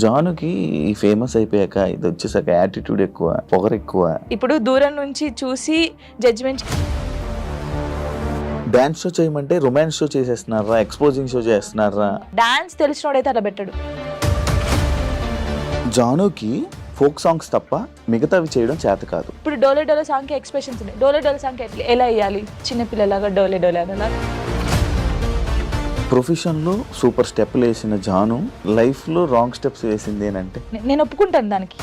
జానుకి famous అయిపోయాక ఇది వచ్చేసాక యాటిట్యూడ్ ఎక్కువ, పొగరు ఎక్కువ. ఇప్పుడు దూరం నుంచి చూసి జడ్జిమెంట్. డాన్స్ షో చేయమంటే రొమాన్స్ షో చేసేస్తున్నారా, ఎక్స్పోజింగ్ షో చేస్తున్నారా? డాన్స్ తెలిసినోడైతే అలా పెట్టాడు. జానుకి ఫోక్ సాంగ్స్ తప్ప మిగతావి చేయడం చేత కాదు. ఇప్పుడు డోలే డోలే సాంగ్ కి ఎక్స్ప్రెషన్స్ ఉన్నాయి. డోలే డోలే సాంగ్ ఎలా వేయాలి? చిన్నపిల్లలాగా డోలే డోలే అలా. ప్రొఫెషన్లో సూపర్ స్టెప్లు వేసిన జాను లైఫ్లో రాంగ్ స్టెప్స్ వేసింది అంటే నేను ఒప్పుకుంటాను దానికి.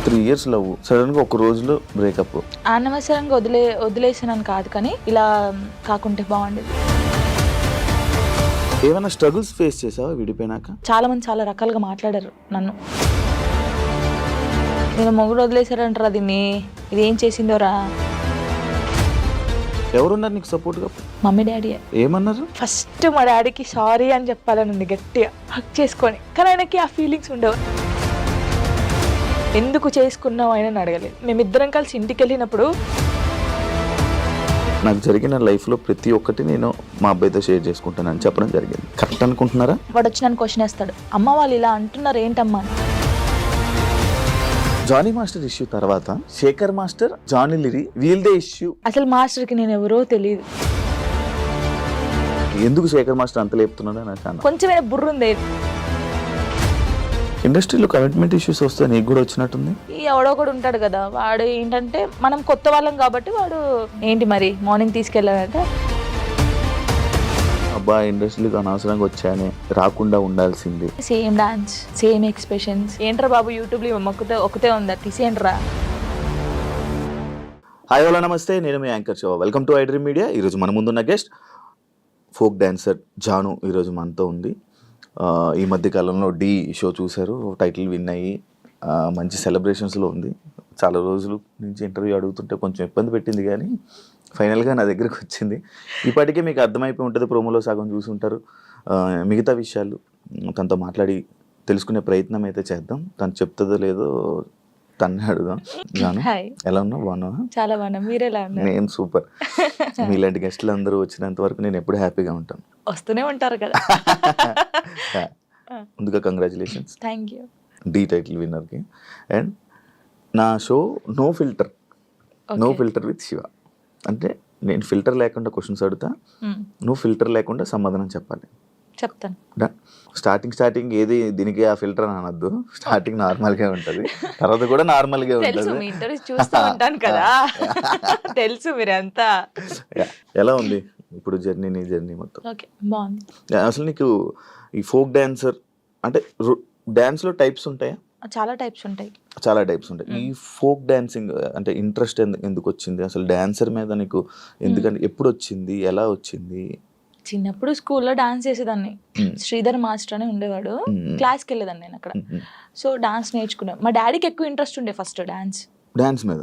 3 years లవ్, సడన్గా ఒక రోజులో బ్రేకప్. అనవసరంగా వదిలేసానని కాదు, కానీ ఇలా కాకుంటే బాగుండేది. ఏమైనా స్ట్రగుల్స్ ఫేస్ చేసావా విడిపోయినాక? చాలా మంది చాలా రకాలుగా మాట్లాడారు నన్ను. నేను మొగుడు వదిలేశారంటారా దీన్ని, ఇది ఏం చేసిందోరా. ఎవరున్నారు నీకు సపోర్ట్గా? Mummy daddy. ఏమన్నారు? ఫస్ట్ మా డాడీకి సారీ అని చెప్పాలని ఉంది, గట్టిగా హక్ చేసుకొని. కానీ ఆయనకి ఆ ఫీలింగ్స్ ఉండవు. ఎందుకు చేసుకున్నావు ఆయన అడగలేదు. మేమిద్దరం కలిసి ఇంటికి వెళ్ళినప్పుడు నాకు జరిగిన లైఫ్లో ప్రతి ఒక్కటి నేను మా అబ్బాయితో షేర్ చేసుకుంటానని చెప్పడం జరిగింది. కరెక్ట్ అనుకుంటున్నారా? వాడు వచ్చి నన్ను క్వశ్చన్ వేస్తాడు, అమ్మ వాళ్ళు ఇలా అంటున్నారు ఏంటమ్మా అని. జానీ మాస్టర్ ఇష్యూ తర్వాత శేఖర్ మాస్టర్, జానీ లిరి వీల్దే ఇష్యూ. అసలు మాస్టర్కి నేను ఎవరో తెలియదు. ఎందుకు శేఖర్ మాస్టర్ అంత లేపుతున్నాడో నాకు అన్న. కొంచెమైనా బుర్ర ఉంది. ఇండస్ట్రీలో కమిట్మెంట్ ఇష్యూస్ వస్తే నీకు కూడా వచ్చినట్టుంది. ఈ ఎవడో ఒకడు ఉంటాడు కదా, వాడు ఏంటంటే మనం కొత్త వాళ్ళం కాబట్టి వాడు ఏంటి మరి మార్నింగ్ తీసుకెళ్ళాలంటే అబ్బా ఇండస్ట్రీకి అనవసరంగా వచ్చాయని రాకుండా ఉండాల్సింది. Same dance, same expressions. ఏంట్రా బాబు యూట్యూబ్లో ఒకతే ఉందా, తీసేయండిరా. హాయ్ హలో నమస్తే, నేను మీ anchor Shiva. Welcome to iDream media. ఈరోజు మన ముందున్న గెస్ట్ ఫోక్ డాన్సర్ జాను ఈరోజు మనతో ఉంది. ఈ మధ్య కాలంలో డి షో చూశారు, టైటిల్ విన్ అయ్యి మంచి సెలబ్రేషన్స్లో ఉంది. చాలా రోజుల నుంచి ఇంటర్వ్యూ అడుగుతుంటే కొంచెం ఇబ్బంది పెట్టింది, కానీ ఫైనల్గా నా దగ్గరకు వచ్చింది. ఇప్పటికే మీకు అర్థమైపోయి ఉంటుంది, ప్రోమోలో సగం చూసి ఉంటారు. మిగతా విషయాలు తనతో మాట్లాడి తెలుసుకునే ప్రయత్నం అయితే చేద్దాం. తను చెప్తుందో లేదో తన్నే అడుగుదాం. జాను ఎలా ఉన్నావు? బాగున్నావా? చాలా బాగున్నా, మీరు ఎలా ఉన్నారు? నేను సూపర్. మీలాంటి గెస్టులు అందరూ వచ్చినంత వరకు నేను ఎప్పుడు హ్యాపీగా ఉంటాను. వస్తూనే ఉంటారు కదా. ముందుగా congratulations, thank you. The title విన్నర్కి. అండ్ నా show no filter, no filter with Shiva. అంటే నేను ఫిల్టర్ లేకుండా క్వశ్చన్స్ అడుగుతా, నువ్వు ఫిల్టర్ లేకుండా సమాధానం చెప్పాలి. చెప్తాను. డన్. స్టార్టింగ్ ఏది దీనికి ఆ ఫిల్టర్ అని అనొద్దు. స్టార్టింగ్ నార్మల్గా ఉంటుంది, తర్వాత కూడా నార్మల్గా తెలుసు, ఉంటుంది. మీ ఇంటర్వ్యూ చూస్తూ ఉంటాను కదా, తెలుసు మీరంతా. ఎలా ఉంది ఇప్పుడు జర్నీ, నీ జర్నీ మొత్తం? ఓకే, బాగుంది. అసలు నీకు ఈ ఫోక్ డాన్సర్ అంటే డాన్స్లో టైప్స్ ఉంటాయా? చాలా టైప్స్ ఉంటాయి. చాలా టైప్స్ ఉంటాయి. ఈ ఫోక్ డాన్సింగ్ అంటే ఇంట్రెస్ట్ ఎందుకు వచ్చింది అసలు? డాన్సర్ మీద నీకు ఎందుకంటే ఎప్పుడు వచ్చింది, ఎలా వచ్చింది? చిన్నప్పుడు స్కూల్లో డాన్స్ చేసేదాన్ని. శ్రీధర్ మాస్టర్ అని ఉండేవాడు, క్లాస్కి వెళ్ళేదాన్ని నేను అక్కడ. సో డాన్స్ నేర్చుకున్నాను. మా డాడీకి ఎక్కువ ఇంట్రెస్ట్ ఉండే ఫస్ట్ డాన్స్ మీద.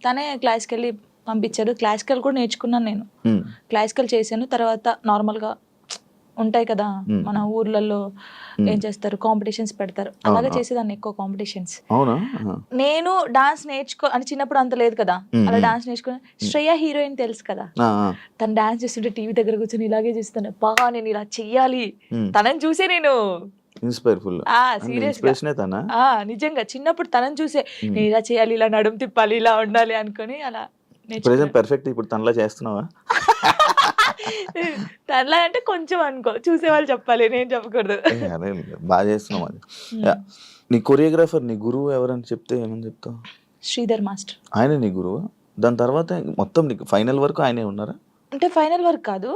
తనే క్లాస్కి వెళ్ళి పంపించాడు. క్లాసికల్ కూడా నేర్చుకున్నాను నేను. క్లాసికల్ చేశాను. తర్వాత నార్మల్గా ఉంటాయి కదా మన ఊర్లలో, ఏం చేస్తారు, కాంపిటీషన్స్ పెడతారు, అలాగే చేసేదాన్ని ఎక్కువ కాంపిటీషన్స్. నేను డాన్స్ అంటే చిన్నప్పుడు అంత లేదు కదా, అలా డాన్స్ నేర్చుకుని. శ్రేయ హీరోయిన్ తెలుసు కదా, తను డాన్స్ చేస్తుంటే టీవీ దగ్గర కూర్చొని ఇలాగే చేస్తాను, బాగా నేను ఇలా చెయ్యాలి, తనని చూసే నేను నిజంగా చిన్నప్పుడు తనని చూసే నేను ఇలా చేయాలి, ఇలా నడుము తిప్పాలి, ఇలా ఉండాలి అనుకుని అలా పర్ఫెక్ట్. ఇప్పుడు తనలా చేస్తున్నావా? తనలా అంటే కొంచెం అనుకో, చూసే వాళ్ళు చెప్పాలి, నేను చెప్పకూడదు. బాగా చేస్తున్నావు. అది నీ కొరియోగ్రాఫర్, నీ గురువు ఎవరని చెప్తే ఏమని చెప్తావు? శ్రీధర్ మాస్టర్. ఆయన నీ గురువు? దాని తర్వాత మొత్తం నీకు ఫైనల్ వరకు ఆయనే ఉన్నారా? అంటే ఫైనల్ వరకు కాదు,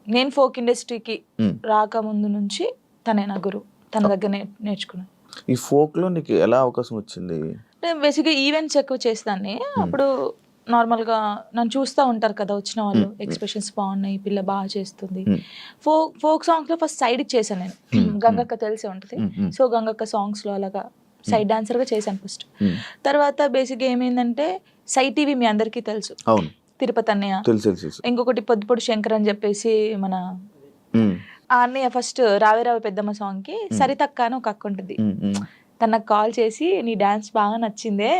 నేను ఫోక్ ఇండస్ట్రీకి రాకముందు నుంచి తనే నా గురువు. తన దగ్గర నేర్చుకున్నాను. ఈ ఫోక్ లో నీకు ఎలా అవకాశం వచ్చింది? బేసిక్గా ఈవెంట్స్ ఎక్కువ చేస్తాను. అప్పుడు నార్మల్గా నన్ను చూస్తూ ఉంటారు కదా వచ్చిన వాళ్ళు, ఎక్స్ప్రెషన్స్ బాగున్నాయి, పిల్ల బాగా చేస్తుంది. ఫోక్ సాంగ్స్ లో ఫస్ట్ సైడ్ చేశాను నేను. గంగక్క తెలిసే ఉంటుంది. సో గంగక్క సాంగ్స్ లో అలాగా సైడ్ డాన్సర్ గా చేశాను ఫస్ట్. తర్వాత బేసిక్గా ఏమైందంటే సై టీవీ మీ అందరికీ తెలుసు, తిరుపతి అన్నయ్య. ఇంకొకటి పొద్దుపొడి శంకర్ అని చెప్పేసి మన ఆ అన్నయ్య ఫస్ట్ రావే రావే పెద్దమ్మ సాంగ్ కి సరితక్క అని ఒక అక్క ఉంటుంది. తనకు కాల్ చేసి నీ డాన్స్ బాగా నచ్చిందే,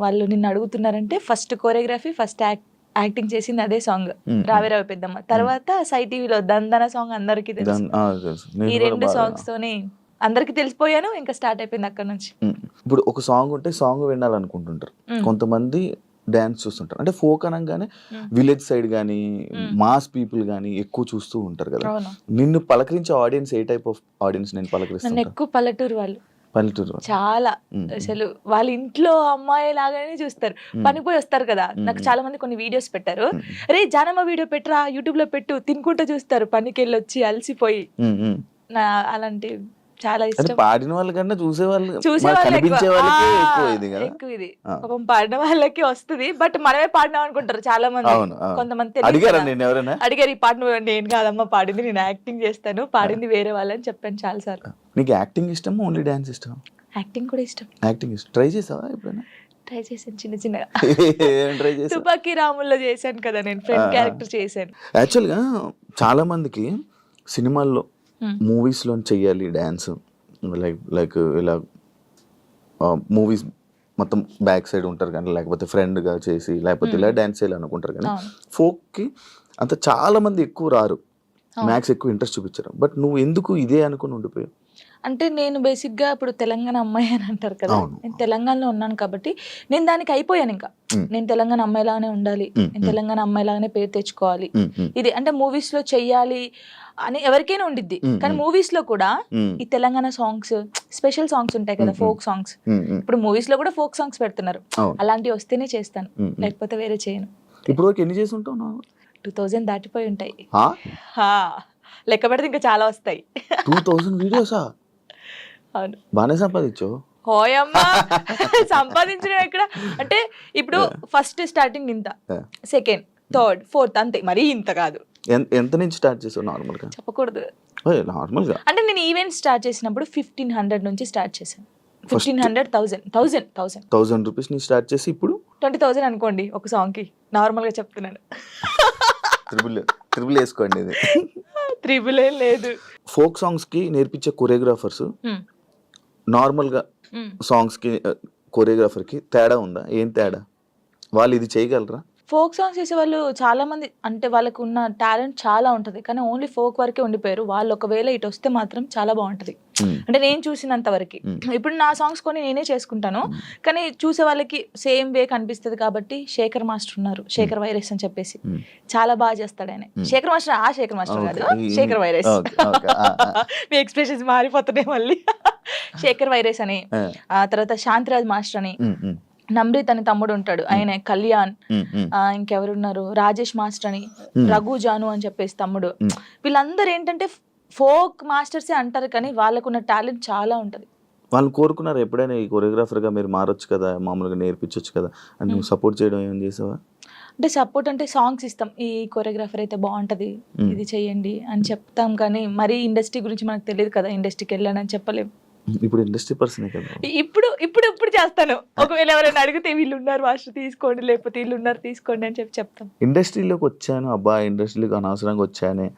వాళ్ళు నిన్ను అడుగుతున్నారంటే ఫస్ట్ కోరియోగ్రఫీ, ఫస్ట్ యాక్టింగ్ చేసింది అదే సాంగ్ రావే రావే పెద్దమ్మ. తర్వాత సై టీవీలో దందన సాంగ్ అందరికీ తెలుసు. ఈ 2 సాంగ్స్ తోనే అందరికి తెలిసిపోయాను. ఇంకా స్టార్ట్ అయిపోయింది అక్కడ నుంచి. ఇప్పుడు ఒక సాంగ్ ఉంటే సాంగ్ వినాలనుకుంటుంటారు కొంతమంది, డాన్స్ చూస్తుంటారు. అంటే ఫోక్ అనగానే విలేజ్ సైడ్ కానీ మాస్ పీపుల్ కానీ ఎక్కువ చూస్తూ ఉంటారు కదా. నిన్ను పలకరించే ఆడియన్స్ ఏ టైప్ ఆఫ్ ఆడియన్స్ నేను పలకరిస్తాను? నన్ను ఎక్కువ పల్లెటూరు వాళ్ళు, పల్లెటూరు చాలా అసలు వాళ్ళ ఇంట్లో అమ్మాయి లాగానే చూస్తారు. పని పోయి వస్తారు కదా. నాకు చాలా మంది కొన్ని వీడియోస్ పెట్టారు, రే జానమ్మ వీడియో పెట్టరా యూట్యూబ్ లో పెట్టు, తినుకుంటూ చూస్తారు పనికి వెళ్ళి వచ్చి అలసిపోయి. నా అలాంటి చాలా ఇష్టం. పాడిన వాళ్ళకన్నా చూసేవాళ్ళు కనిపించే వాళ్ళకి ఎక్కువ ఇది. పాపం పాడిన వాళ్ళకి వస్తుంది, బట్ మనమే పాడినాం అనుకుంటారు చాలా మంది. కొంతమంది అడిగారు ఈ పాట నేను కాదమ్మా పాడింది, నేను యాక్టింగ్ చేస్తాను, పాడింది వేరే వాళ్ళని చెప్పాను చాలా సార్లు. నీకు యాక్టింగ్ ఇష్టం ఓన్లీ డాన్స్ ఇష్టం? యాక్టింగ్ కూడా ఇష్టం. యాక్టింగ్ ఇష్టం. ట్రై చేసావా ఎప్పుడైనా? ట్రై చేశాను చిన్న చిన్నగా. తుపాకీ రాముల్లో చేశాను కదా నేను, ఫ్రెండ్ క్యారెక్టర్ చేశాను. యాక్చువల్గా చాలా మందికి సినిమాల్లో మూవీస్లో చెయ్యాలి డ్యాన్స్, లైక్ ఇలా మూవీస్ మొత్తం బ్యాక్ సైడ్ ఉంటారు కానీ, లేకపోతే ఫ్రెండ్గా చేసి లేకపోతే ఇలా డ్యాన్స్ చేయాలి అనుకుంటారు కానీ, ఫోక్కి అంత చాలా మంది ఎక్కువ రారు, మ్యాథ్స్ ఎక్కువ ఇంట్రెస్ట్ చూపించారు. బట్ నువ్వు ఎందుకు ఇదే అనుకుని ఉండిపోయావు? అంటే నేను బేసిక్గా ఇప్పుడు తెలంగాణ అమ్మాయి అని అంటారు కదా, నేను తెలంగాణలో ఉన్నాను కాబట్టి నేను దానికి అయిపోయాను. ఇంకా నేను తెలంగాణ అమ్మాయిలాగానే ఉండాలి, నేను తెలంగాణ అమ్మాయిలాగానే పేరు తెచ్చుకోవాలి, ఇది అంటే మూవీస్ లో చెయ్యాలి అని ఎవరికైనా ఉండిద్ది. కానీ మూవీస్ లో కూడా ఈ తెలంగాణ సాంగ్స్, స్పెషల్ సాంగ్స్ ఉంటాయి కదా, ఫోక్ సాంగ్స్. ఇప్పుడు మూవీస్ లో కూడా ఫోక్ సాంగ్స్ పెడుతున్నారు, అలాంటివి వస్తేనే చేస్తాను, లేకపోతే వేరే చేయను. ఇప్పుడు ఎన్ని చేసి ఉంటావు? 2000 దాటిపోయి ఉంటాయి. లెక్క పెడితే ఇంకా చాలా వస్తాయి. 2000 వీడియోసా? అవును. బాగానే సంపాదించావు. హోయమ్మా, సంపాదించడం ఎక్కడ అంటే ఇప్పుడు ఫస్ట్ స్టార్టింగ్ ఇంత, సెకండ్, థర్డ్, ఫోర్త్ అంతే, మరీ ఇంత కాదు. ఎంత నుంచి స్టార్ట్ చేసావు? నార్మల్గా చెప్పకూడదు. నార్మల్గా అంటే నేను ఈవెంట్ స్టార్ట్ చేసినప్పుడు 1500 నుంచి స్టార్ట్ చేశాను. 1500, 1000 రూపీస్ నుంచి స్టార్ట్ చేసి ఇప్పుడు 20,000 అనుకోండి ఒక సాంగ్ కి. నార్మల్ గా చెప్తున్నాను. త్రిబుల్ వేసుకోండి. ఇది త్రిబుల్ ఏం లేదు. ఫోక్ సాంగ్స్ కి నేర్పించే కొరియోగ్రాఫర్స్ నార్మల్ గా సాంగ్స్ కి కొరియోగ్రాఫర్ కి తేడా ఉందా? ఏం తేడా? వాళ్ళు ఇది చేయగలరా? ఫోక్ సాంగ్స్ చేసే వాళ్ళు చాలా మంది, అంటే వాళ్ళకు ఉన్న టాలెంట్ చాలా ఉంటుంది, కానీ ఓన్లీ ఫోక్ వరకే ఉండిపోయారు. వాళ్ళు ఒకవేళ ఇటు వస్తే మాత్రం చాలా బాగుంటది. అంటే నేను చూసినంత వరకు, ఇప్పుడు నా సాంగ్స్ కొని నేనే చేసుకుంటాను, కానీ చూసే వాళ్ళకి సేమ్ వే కనిపిస్తుంది. కాబట్టి శేఖర్ మాస్టర్ ఉన్నారు, శేఖర్ వైరస్ అని చెప్పేసి, చాలా బాగా చేస్తాడు ఆయన. శేఖర్ మాస్టర్, ఆ శేఖర్ మాస్టర్ కాదు, శేఖర్ వైరస్. మీ ఎక్స్ప్రెషన్స్ మారిపోతున్నాయి మళ్ళీ. శేఖర్ వైరస్ అని, ఆ తర్వాత శాంతిరాజ్ మాస్టర్ అని, నమ్రీత్ అని తమ్ముడు ఉంటాడు, ఆయన కళ్యాణ్, ఇంకెవరున్నారు, రాజేష్ మాస్టర్ అని, రఘు జాను అని చెప్పేసి తమ్ముడు. వీళ్ళందరూ ఏంటంటే ఫోక్ మాస్టర్సే అంటారు, కానీ వాళ్ళకున్న టాలెంట్ చాలా ఉంటది. వాళ్ళు కోరుకున్నారు ఎప్పుడైనా ఈ కొరియోగ్రాఫర్ గా మీరు మారొచ్చు కదా, మామూలుగా నేర్పించవచ్చు కదా అని నువ్వు సపోర్ట్ చేయడం ఏం చేసావా? అంటే సపోర్ట్ అంటే సాంగ్స్ ఇస్తాం, ఈ కొరియోగ్రాఫర్ అయితే బాగుంటది, ఇది చెయ్యండి అని చెప్తాం, కానీ మరీ ఇండస్ట్రీ గురించి మనకు తెలియదు కదా, ఇండస్ట్రీకి వెళ్ళానని చెప్పలేము. ఇప్పుడు ఇండస్ట్రీ పర్సన్ కదా. ఇప్పుడు చేస్తాను. ఒకవేళ ఎవరైనా అడిగితే వీళ్ళు ఉన్నారు మాస్టర్ తీసుకోండి, లేకపోతే వీళ్ళు ఉన్నారు తీసుకోండి అని చెప్తాం. ఇండస్ట్రీలోకి వచ్చాను, అబ్బా ఇండస్ట్రీలోకి అనవసరంగా వచ్చానే,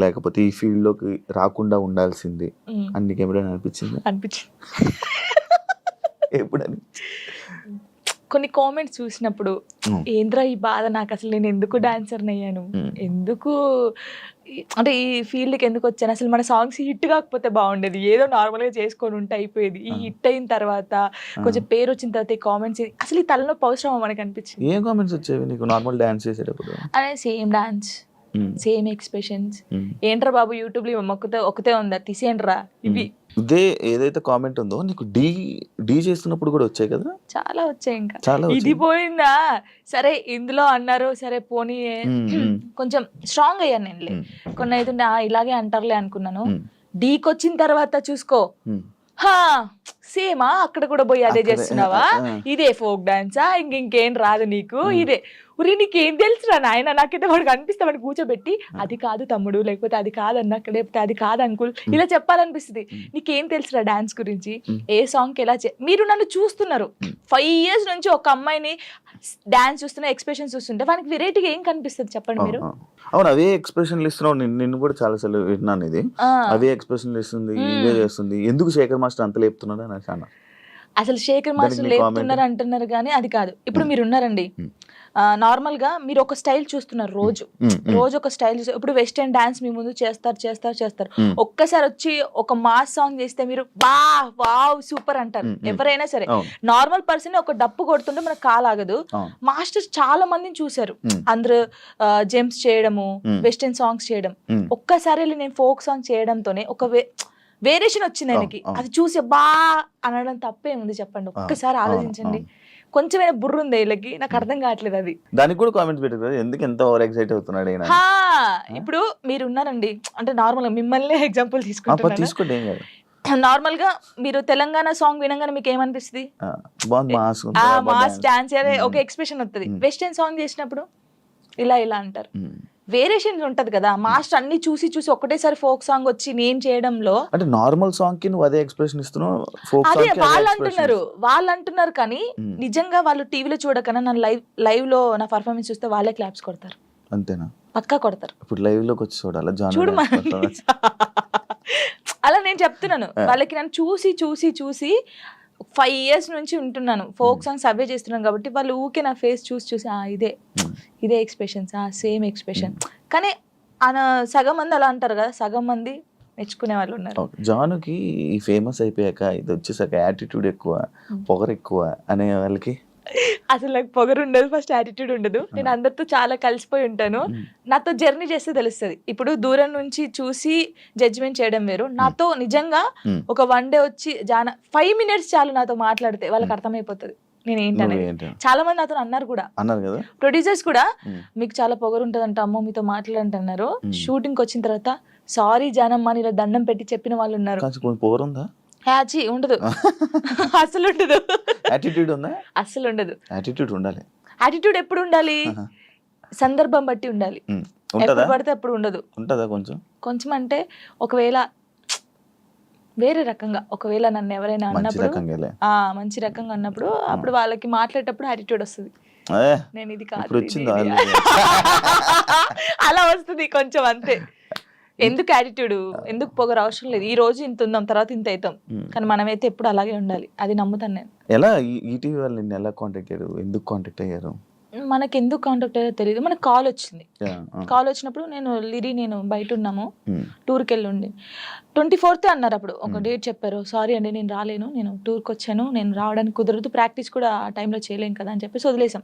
లేకపోతే ఈ ఫీల్డ్ లోకి రాకుండా ఉండాల్సింది అని నీకు ఎప్పుడైనా అనిపించింది? ఎప్పుడు కొన్ని కామెంట్స్ చూసినప్పుడు ఏంద్రా ఈ బాధ, నాకు అసలు నేను ఎందుకు డాన్సర్ని అయ్యాను, ఎందుకు అంటే ఈ ఫీల్డ్కి ఎందుకు వచ్చాను, అసలు మన సాంగ్స్ హిట్ కాకపోతే బాగుండేది, ఏదో నార్మల్గా చేసుకొని ఉంటే అయిపోయేది. ఈ హిట్ అయిన తర్వాత కొంచెం పేరు వచ్చిన తర్వాత ఈ కామెంట్స్ అసలు ఈ తలనొప్పి అవసరమా మనకు అనిపించింది. ఏం కామెంట్స్ వచ్చేవి నీకు నార్మల్ డాన్స్ చేసేటప్పుడు? అదే సేమ్ డాన్స్, సేమ్ ఎక్స్ప్రెషన్స్, ఏంట్రా బాబు యూట్యూబ్ లో ఒకతే ఉందా తీసేయండిరా, ఇవి. ఇదే ఏదైతే కామెంట్ ఉందో నీకు డీ చేస్తున్నప్పుడు కూడా వచ్చాయి కదా? చాలా వచ్చాయి. ఇంకా ఇది పోయిందా, సరే ఇందులో అన్నారు, సరే పోనీ కొంచెం స్ట్రాంగ్ అయ్యాను నేను. కొన్ని అయితే ఇలాగే అంటారులే అనుకున్నాను. డీకి వచ్చిన తర్వాత చూసుకో, సేమా అక్కడ కూడా పోయి అదే చేస్తున్నావా, ఇదే ఫోక్ డాన్సా, ఇంకేం రాదు నీకు, ఇదే ఉరి నీకేం తెలుసురా నాయన, నాకైతే వాడికి అనిపిస్తే వాడిని కూర్చోబెట్టి అది కాదు తమ్ముడు, లేకపోతే అది కాదన్నా, లేకపోతే అది కాదు అంకుల్, ఇలా చెప్పాలనిపిస్తుంది. నీకేం తెలుసురా డాన్స్ గురించి, ఏ సాంగ్ ఎలా మీరు నన్ను చూస్తున్నారు 5 years నుంచి, ఒక అమ్మాయిని డాన్స్ చూస్తున్నా, ఎక్స్ప్రెషన్ చూస్తుంటే వానికి వెరైటీగా ఏం కనిపిస్తుంది చెప్పండి మీరు? అవును, అవే ఎక్స్ప్రెషన్లు ఇస్తున్నావు. నిన్ను కూడా చాలా సార్లు విన్నాను, ఇది అవే ఎక్స్ప్రెషన్లు ఇస్తుంది, ఇవే చేస్తుంది, ఎందుకు శేఖర్ మాస్టర్ అంత లేపుతున్నాడు అని అన్నా. అసలు శేఖర్ మాస్టర్ లేపుతున్నారు అంటున్నారు కానీ అది కాదు. ఇప్పుడు మీరు ఉన్నారండి, నార్మల్ గా మీరు ఒక స్టైల్ చూస్తున్నారు, రోజు ఒక స్టైల్ చూస్తారు. ఇప్పుడు వెస్టర్న్ డాన్స్ మీ ముందు చేస్తారు. ఒక్కసారి వచ్చి ఒక మాస్ సాంగ్ చేస్తే మీరు వావ్ సూపర్ అంటారు ఎవరైనా సరే. నార్మల్ పర్సన్ ఒక డప్పు కొడుతుంటే మనకు కాలాగదు. మాస్టర్స్ చాలా మందిని చూసారు, అందరూ జెమ్స్ చేయడము, వెస్టర్న్ సాంగ్స్ చేయడం. ఒక్కసారి నేను ఫోక్ సాంగ్ చేయడంతోనే ఒక వేరియేషన్ వచ్చింది ఆయనకి. అది చూసి అనడం తప్పేముంది చెప్పండి, ఒక్కసారి ఆలోచించండి. కొంచెమైనా బుర్ర ఉంది వీళ్ళకి, నాకు అర్థం కావట్లేదు అది. దానికి కూడా కామెంట్స్ పెట్టారు, ఎందుకు ఎంత ఓవర్ ఎక్సైట్ అవుతున్నాడు ఈయన. ఇప్పుడు మీరు ఉన్నారండి, అంటే నార్మల్ గా మిమ్మల్ని ఎగ్జాంపుల్ తీసుకుంటున్నాను. నార్మల్ గా మీరు తెలంగాణ సాంగ్ వినగానే మీకు ఏమనిపిస్తుంది? మాస్ డాన్స్ ఒక ఎక్స్ప్రెషన్ వస్తుంది. వెస్టర్న్ సాంగ్ చేసినప్పుడు ఇలా అంటారు, వేరియేషన్ ఉంటది కదా. మాస్టర్ అన్ని చూసి ఒకటేసారి ఫోక్ సాంగ్ వచ్చి నేను చేయడంలో, అంటే నార్మల్ సాంగ్ కి నువ్వు అదే ఎక్స్ప్రెషన్ ఇస్తున్నావు, అదే వాళ్ళు అంటున్నారు కానీ నిజంగా వాళ్ళు టీవీలో చూడకన్నా నా లైవ్ లో నా పర్ఫార్మెన్స్ చూస్తే వాళ్ళే క్లాప్స్ కొడతారు. అంతేనా? పక్కా కొడతారు. ఇప్పుడు లైవ్ లోకి వచ్చి చూడాలి చూడు అలా నేను చెప్తున్నాను వాళ్ళకి. నన్ను చూసి 5 years నుంచి ఉంటున్నాను, ఫోక్ సాంగ్స్ అవే చేస్తున్నాను కాబట్టి వాళ్ళు ఊకే నా ఫేస్ చూసి ఇదే ఎక్స్ప్రెషన్స్, సేమ్ ఎక్స్ప్రెషన్. కానీ సగం మంది అలా అంటారు కదా, సగం మంది మెచ్చుకునే వాళ్ళు ఉన్నారు. జానుకి ఫేమస్ అయిపోయాక ఇది వచ్చేసాక యాటిట్యూడ్ ఎక్కువ, పొగరు ఎక్కువ అనే వాళ్ళకి అసలు నాకు పొగరు ఉండదు, ఫస్ట్ యాటిట్యూడ్ ఉండదు. నేను అందరితో చాలా కలిసిపోయి ఉంటాను. నాతో జర్నీ చేస్తే తెలుస్తుంది. ఇప్పుడు దూరం నుంచి చూసి జడ్జిమెంట్ చేయడం వేరు. నాతో నిజంగా ఒక 1 day వచ్చి 5 minutes చాలు నాతో మాట్లాడితే వాళ్ళకి అర్థమైపోతుంది నేను ఏంటనేది. చాలా మంది నాతో అన్నారు కూడా, ప్రొడ్యూసర్స్ కూడా, మీకు చాలా పొగరు ఉంటుంది అంట, అమ్మో మీతో మాట్లాడంటున్నారు. షూటింగ్ వచ్చిన తర్వాత సారీ జానమ్మ అని ఇలా దండం పెట్టి చెప్పిన వాళ్ళు ఉన్నారు. ఉండదు, అసలు ఉండదు. యాటిట్యూడ్ ఉందా? అసలు ఉండదు. యాటిట్యూడ్ ఉండాలి. యాటిట్యూడ్ ఎప్పుడు ఉండాలి? సందర్భం బట్టి ఉండాలి. ఎప్పుడు పడితే అప్పుడు ఉండదు. ఉంటదా కొంచెం అంటే ఒకవేళ వేరే రకంగా, ఒకవేళ నన్ను ఎవరైనా అన్నప్పుడు మంచి రకంగా అన్నప్పుడు అప్పుడు వాళ్ళకి మాట్లాడేటప్పుడు యాటిట్యూడ్ వస్తుంది. నేను ఇది కాదు అలా వస్తుంది కొంచెం, అంతే. ఎందుకు యాటిట్యూడ్, ఎందుకు పొగరు అవసరం లేదు. ఈ రోజు ఇంత ఉందాం, తర్వాత ఇంత అవుతాం, కానీ మనమైతే ఎప్పుడు అలాగే ఉండాలి. అది నమ్ముతాను నేను. ఎలా ఈటీవీ వాళ్ళు నిన్ను ఎలా కాంటాక్ట్ అయ్యారు, ఎందుకు కాంటాక్ట్ అయ్యారు? మనకి ఎందుకు కాంటాక్ట్ అయ్యారో తెలియదు. మనకు కాల్ వచ్చింది. కాల్ వచ్చినప్పుడు నేను బయట ఉన్నాము, టూర్కి వెళ్ళి ఉండి 24th అన్నారు. అప్పుడు ఒక డేట్ చెప్పారు. సారీ అండి నేను రాలేను, నేను టూర్కి వచ్చాను, నేను రావడానికి కుదరదు, ప్రాక్టీస్ కూడా ఆ టైంలో చేయలేను కదా అని చెప్పేసి వదిలేసాం.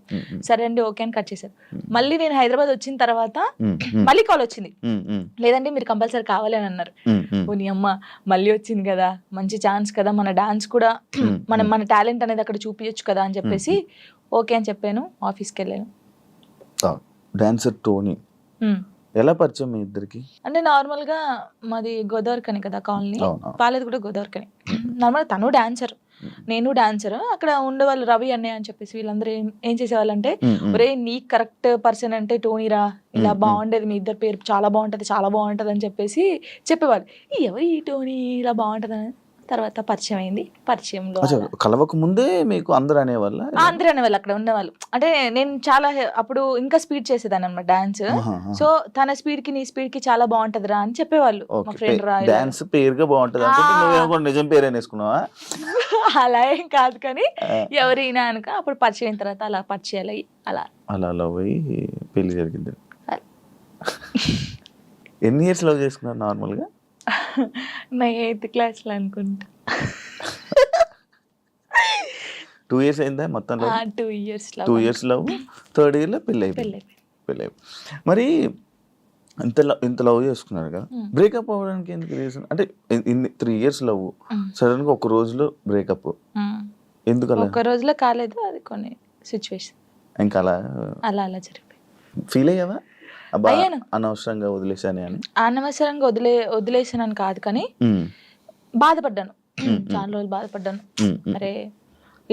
సరే అండి ఓకే అని కట్ చేశారు. మళ్ళీ నేను హైదరాబాద్ వచ్చిన తర్వాత మళ్ళీ కాల్ వచ్చింది, లేదండి మీరు కంపల్సరీ కావాలి అని అన్నారు. నీ అమ్మ మళ్ళీ వచ్చింది కదా, మంచి ఛాన్స్ కదా, మన డాన్స్ కూడా మన టాలెంట్ అనేది అక్కడ చూపించచ్చు కదా అని చెప్పేసి ఓకే అని చెప్పాను. ఆఫీస్కి వెళ్ళాను. డాన్సర్ టోనీ ఎలా పరిచయం మీ ఇద్దరికి? అంటే నార్మల్ గా మాది గోదావరికని కదా కాలనీ, వాళ్ళది కూడా గోదావరికని. నార్మల్ తను డాన్సర్, నేను డాన్సర్. అక్కడ ఉండేవాళ్ళు రవి అన్నయ్య అని చెప్పేసి వీళ్ళందరూ ఏం చేసేవాళ్ళు అంటే, ఒరే నీ కరెక్ట్ పర్సన్ అంటే టోనీరా, ఇలా బాగుండేది, మీ ఇద్దరు పేరు చాలా బాగుంటది అని చెప్పేసి చెప్పేవాళ్ళు. ఎవరు ఈ టోనీ ఇలా బాగుంటది అని తర్వాత పరిచయం అయింది. పరిచయంలో కలవక ముందే మీకు అందరూ అనేవాళ్ళు అక్కడ ఉన్నవాళ్ళు. అంటే నేను చాలా అప్పుడు ఇంకా స్పీడ్ చేసేదాన్ని అన్నమాట డాన్స్. సో తన స్పీడ్ కి నీ స్పీడ్ కి చాలా బాగుంటదిరా అని చెప్పేవాళ్ళు. మా ఫ్రెండ్ రా డాన్స్ పేరుగా బాగుంటది అంటే నిజం పేరు అనేసుకున్నావా? అలా ఏం కాదు కానీ ఎవరైనా అనుక అప్పుడు పరిచయం అయిన తర్వాత అలా పరిచయాలు అయ్యి అలా పోయి పెళ్లి జరిగింది. ఎన్ని ఇయర్స్ లవ్ చేసుకున్నారు నార్మల్ గా? నా 8th class లో అనుకుంటా. 2 years అయిందా మొత్తం? 2 years లవ్, 3rd year లో పెళ్ళి అయిపోయింది. మరి ఇంత లవ్ చేసుకున్నారు కదా, బ్రేకప్ అవ్వడానికి ఎందుకు రీజన్? అంటే 3 years లవ్, సడన్ గా ఒక రోజులో బ్రేకప్ ఎందుకు? అలా ఒక రోజులో కాలేదు, అది కొన్ని సిచ్యువేషన్ ఇంకా అలా జరిగిపోయింది. ఫీల్ అయ్యావా అనవసరంగా వదిలేసాను అని? అనవసరంగా వదిలేసానని కాదు కానీ బాధపడ్డాను, చాలా రోజులు బాధపడ్డాను. అరే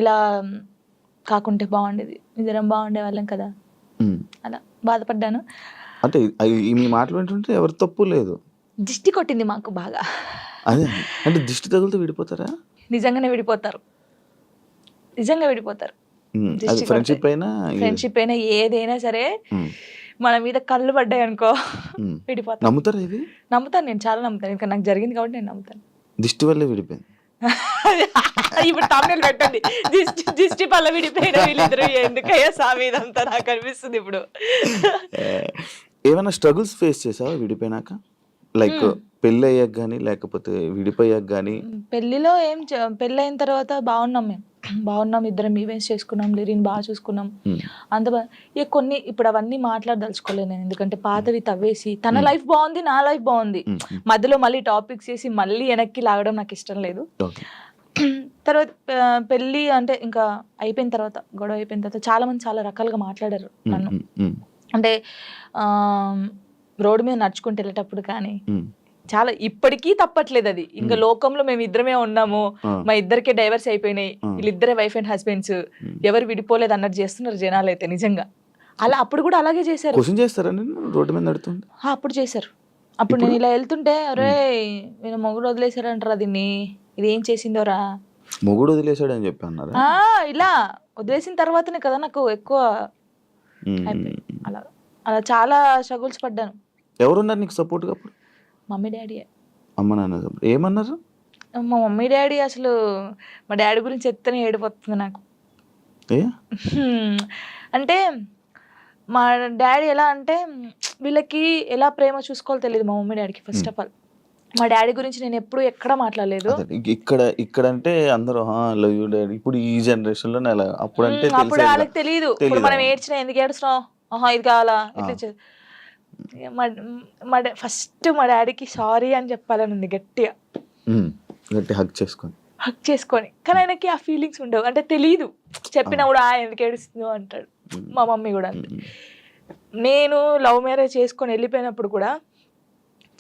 ఇలా కాకుంటే బాగుండేది, ఇద్దరం బాగుండే వాళ్ళం కదా, అలా బాధపడ్డాను. అంటే మీ మాటలు వింటుంటే ఎవరి తప్పు లేదు, దిష్టి కొట్టింది మాకు బాగా. అదే అంటే దిష్టి తగులుతూ విడిపోతారా? నిజంగా విడిపోతారు. ఫ్రెండ్షిప్ అయినా ఏదైనా సరే మన మీద కళ్ళు పడ్డాయి అనుకో విడిపోతాను. నమ్ముతారా ఇది? నమ్ముతాను, నేను చాలా నమ్ముతాను. ఇంకా నాకు జరిగింది కాబట్టి నేను నమ్ముతాను. దిష్టి వల్లే విడిపోయింది. ఇప్పుడు తమిళ పెట్టండి, దిష్టి పల్ల విడిపోయిన వీళ్ళిద్దరు ఎందుకయ్యా సామి ఇదంతా నాకు అనిపిస్తుంది ఇప్పుడు. ఏమైనా స్ట్రగుల్స్ ఫేస్ చేసావా విడిపోయినాక? లైక్ పెళ్ళి అయ్యాక కానీ లేకపోతే విడిపోయాక కానీ? పెళ్లిలో పెళ్ళి అయిన తర్వాత బాగున్నాం, మేము బాగున్నాం, ఇద్దరం ఈవెంట్స్ చేసుకున్నాం, లిరిని బాగా చూసుకున్నాం, అంత ఇక కొన్ని ఇప్పుడు అవన్నీ మాట్లాడదలుచుకోలేదు నేను, ఎందుకంటే పాతవి తవ్వేసి తన లైఫ్ బాగుంది, నా లైఫ్ బాగుంది, మధ్యలో మళ్ళీ టాపిక్స్ చేసి మళ్ళీ వెనక్కి లాగడం నాకు ఇష్టం లేదు. తర్వాత పెళ్ళి అంటే ఇంకా అయిపోయిన తర్వాత, గొడవ అయిపోయిన తర్వాత చాలా మంది చాలా రకాలుగా మాట్లాడారు నన్ను. అంటే రోడ్డు మీద నడుచుకుంటూ వెళ్ళేటప్పుడు కానీ చాలా, ఇప్పటికీ తప్పట్లేదు అది. ఇంకా లోకంలో మేము ఇద్దరమే ఉన్నాము, మా ఇద్దరికే డైవర్స్ అయిపోయినాయి, వీళ్ళిద్దరే వైఫ్ అండ్ హస్బెండ్స్, ఎవరు విడిపోలేదు అన్నట్టు చేస్తున్నారు జనాలు అయితే నిజంగా. అలా అప్పుడు కూడా అలాగే చేశారు. క్వశ్చన్ చేస్తారా రోడ్డు మీద నడుతుంటే? అప్పుడు చేశారు. అప్పుడు నేను ఇలా వెళ్తుంటే, అరే నేను మొగుడు వదిలేశారంటారా దీన్ని, ఇది ఏం చేసిందోరా, మొగుడు వదిలేశాడు అని చెప్పి అన్నారు. ఇలా వదిలేసిన తర్వాతనే కదా నాకు ఎక్కువ అయిపోయింది. అలా అలా చాలా స్ట్రగుల్స్ పడ్డాను. ఎవరున్నారు నీకు సపోర్ట్గా అప్పుడు? Mummy daddy. అమ్మ నాన్న ఏమన్నారు? మా మమ్మీ డాడీ అసలు, మా డాడీ గురించి చెప్తేనే ఏడిపోతుంది నాకు. అంటే మా డాడీ ఎలా అంటే, వీళ్ళకి ఎలా ప్రేమ చూసుకోవాలో తెలియదు మా మమ్మీ డాడీకి. ఫస్ట్ ఆఫ్ ఆల్ మా డాడీ గురించి నేను ఎప్పుడు ఎక్కడ మాట్లాడలేదు. ఇక్కడ అంటే అందరూ లవ్ యూ డాడీ, ఇప్పుడు ఈ జనరేషన్ లో అప్పుడు అంటే అప్పుడు వాళ్ళకి తెలియదు. ఇప్పుడు మనం ఏడ్చినా ఎందుకు ఏడుస్తున్నావు, ఇది కావాలా, ఇట్లా. ఫస్ట్ మా డాడీకి సారీ అని చెప్పాలని ఉంది గట్టిగా, హక్ చేసుకొని. కానీ ఆయనకి ఆ ఫీలింగ్స్ ఉండవు, అంటే తెలియదు. చెప్పినా కూడా ఎందుకు ఏడుస్తుందో అంటాడు. మా మమ్మీ కూడా అంతే. నేను లవ్ మ్యారేజ్ చేసుకొని వెళ్ళిపోయినప్పుడు కూడా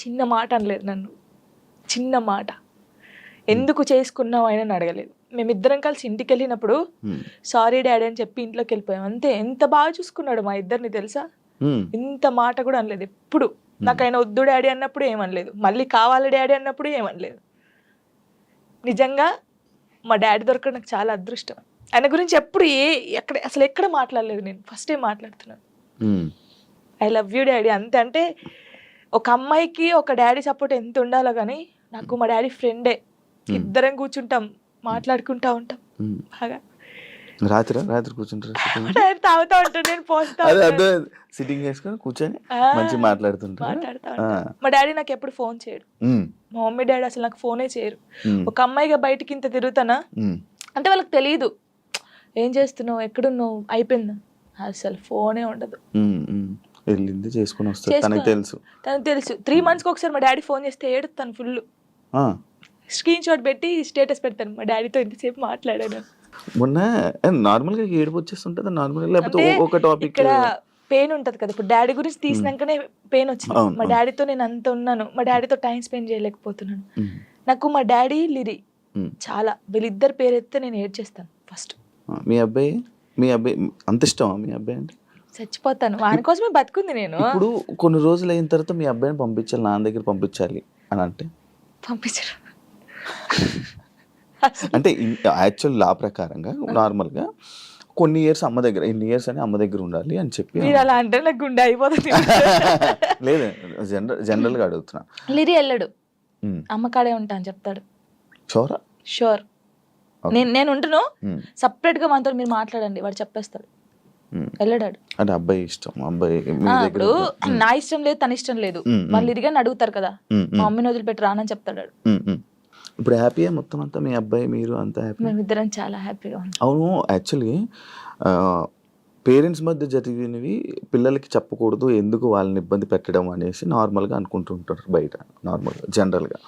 చిన్న మాట అనలేదు నన్ను, చిన్న మాట. ఎందుకు చేసుకున్నావు ఆయన అడగలేదు. మేమిద్దరం కలిసి ఇంటికి వెళ్ళినప్పుడు సారీ డాడీ అని చెప్పి ఇంట్లోకి వెళ్ళిపోయాం అంతే. ఎంత బాగా చూసుకున్నాడు మా ఇద్దరిని తెలుసా, ఇంత మాట కూడా అనలేదు ఎప్పుడు. నాకు ఆయన వద్దు డాడీ అన్నప్పుడు ఏమనలేదు, మళ్ళీ కావాలి డాడీ అన్నప్పుడు ఏమనలేదు. నిజంగా మా డాడీ దొరకడం నాకు చాలా అదృష్టం. ఆయన గురించి ఎప్పుడు అసలు ఎక్కడ మాట్లాడలేదు నేను, ఫస్ట్ టైం మాట్లాడుతున్నాను. ఐ లవ్ యూ డాడీ అంతే. అంటే ఒక అమ్మాయికి ఒక డాడీ సపోర్ట్ ఎంత ఉండాలో కానీ, నాకు మా డాడీ ఫ్రెండే. ఇద్దరం కూర్చుంటాం, మాట్లాడుకుంటా ఉంటాం బాగా. రాత్రి కూర్చుంటారు, తాగుతా ఉంటాను, నేను పోస్తా సిట్టింగ్ చేసుకొని కూర్చొని మంచిగా మాట్లాడుతా. మా డాడీ నాకు ఎప్పుడు ఫోన్ చేయడు, మా మమ్మీ డాడీ అసలు నాకు ఫోనే చేయరు. ఒక అమ్మాయిగా బయటకి ఇంత తిరుగుతానా అంటే వాళ్ళకి తెలియదు, ఏం చేస్తున్నావు, ఎక్కడున్నావు, అయిపోయిందా, అసలు ఫోనే ఉండదు. వెళ్ళింది చేసుకుని వస్తాను, తనకు తెలుసు. 3 months ఒకసారి మా డాడీ ఫోన్ చేస్తే ఏడుతాను ఫుల్, స్క్రీన్ షాట్ పెట్టి స్టేటస్ పెడతాను, మా డాడీతో ఇంతసేపు మాట్లాడాను. మొన్న నార్మల్గా ఏడుపు వచ్చేస్తుంటుంది నార్మల్గా, లేకపోతే ఒక టాపిక్ ఇక్కడ పెయిన్ ఉంటది కదా. ఇప్పుడు డాడీ గురించి తీసినాకనే పెయిన్ వచ్చింది. మా డాడీతో నేను అంత ఉన్నాను, మా డాడీతో టైం స్పెండ్ చేయలేకపోతున్నాను. నాకు మా డాడీ లిరి చాలా, వీళ్ళిద్దరు పేరు ఎత్తే నేను ఏడ్చేస్తాను ఫస్ట్. మీ అబ్బాయి అంత ఇష్టమా మీ అబ్బాయి అంటే? చచ్చిపోతాను, వాని కోసమే బతుకుంది నేను. ఇప్పుడు కొన్ని రోజులు అయిన తర్వాత మీ అబ్బాయిని పంపించాలి, నాన్న దగ్గర పంపించాలి అని అంటే పంపించరు. అంటే యాక్చువల్ లా ప్రకారంగా నార్మల్గా కొన్ని ఇయర్స్ అమ్మ దగ్గర, ఇన్ని ఇయర్స్ అని అమ్మ దగ్గర ఉండాలి అని చెప్పి. అలా అంటే నాకు గుండె అయిపోతుంది. లేదు, జనరల్గా అడుగుతున్నా. లిరి వెళ్ళడు, అమ్మ కాడే ఉంటా అని చెప్తాడు. షూర్. నేను ఉంటును, సపరేట్ గా మనతో మీరు మాట్లాడండి, వాడు చెప్పేస్తాడు, వెళ్ళడాడు. అంటే అబ్బాయి ఇష్టం, అబ్బాయి ఇప్పుడు నా ఇష్టం లేదు, తన ఇష్టం లేదు, వాళ్ళు ఇరిగాని అడుగుతారు కదా, మా మమ్మీని వదిలిపెట్టి రానని చెప్తాడు. ఇప్పుడు హ్యాపీయా మొత్తం అంతా, మీ అబ్బాయి మీరు అంతా హ్యాపీ? మేమిద్దరం చాలా హ్యాపీగా ఉన్నాం. అవును, యాక్చువల్లీ పేరెంట్స్ మధ్య జరిగినవి పిల్లలకి చెప్పకూడదు, ఎందుకు వాళ్ళని ఇబ్బంది పెట్టడం అనేసి నార్మల్గా అనుకుంటుంటారు బయట, నార్మల్గా జనరల్గా.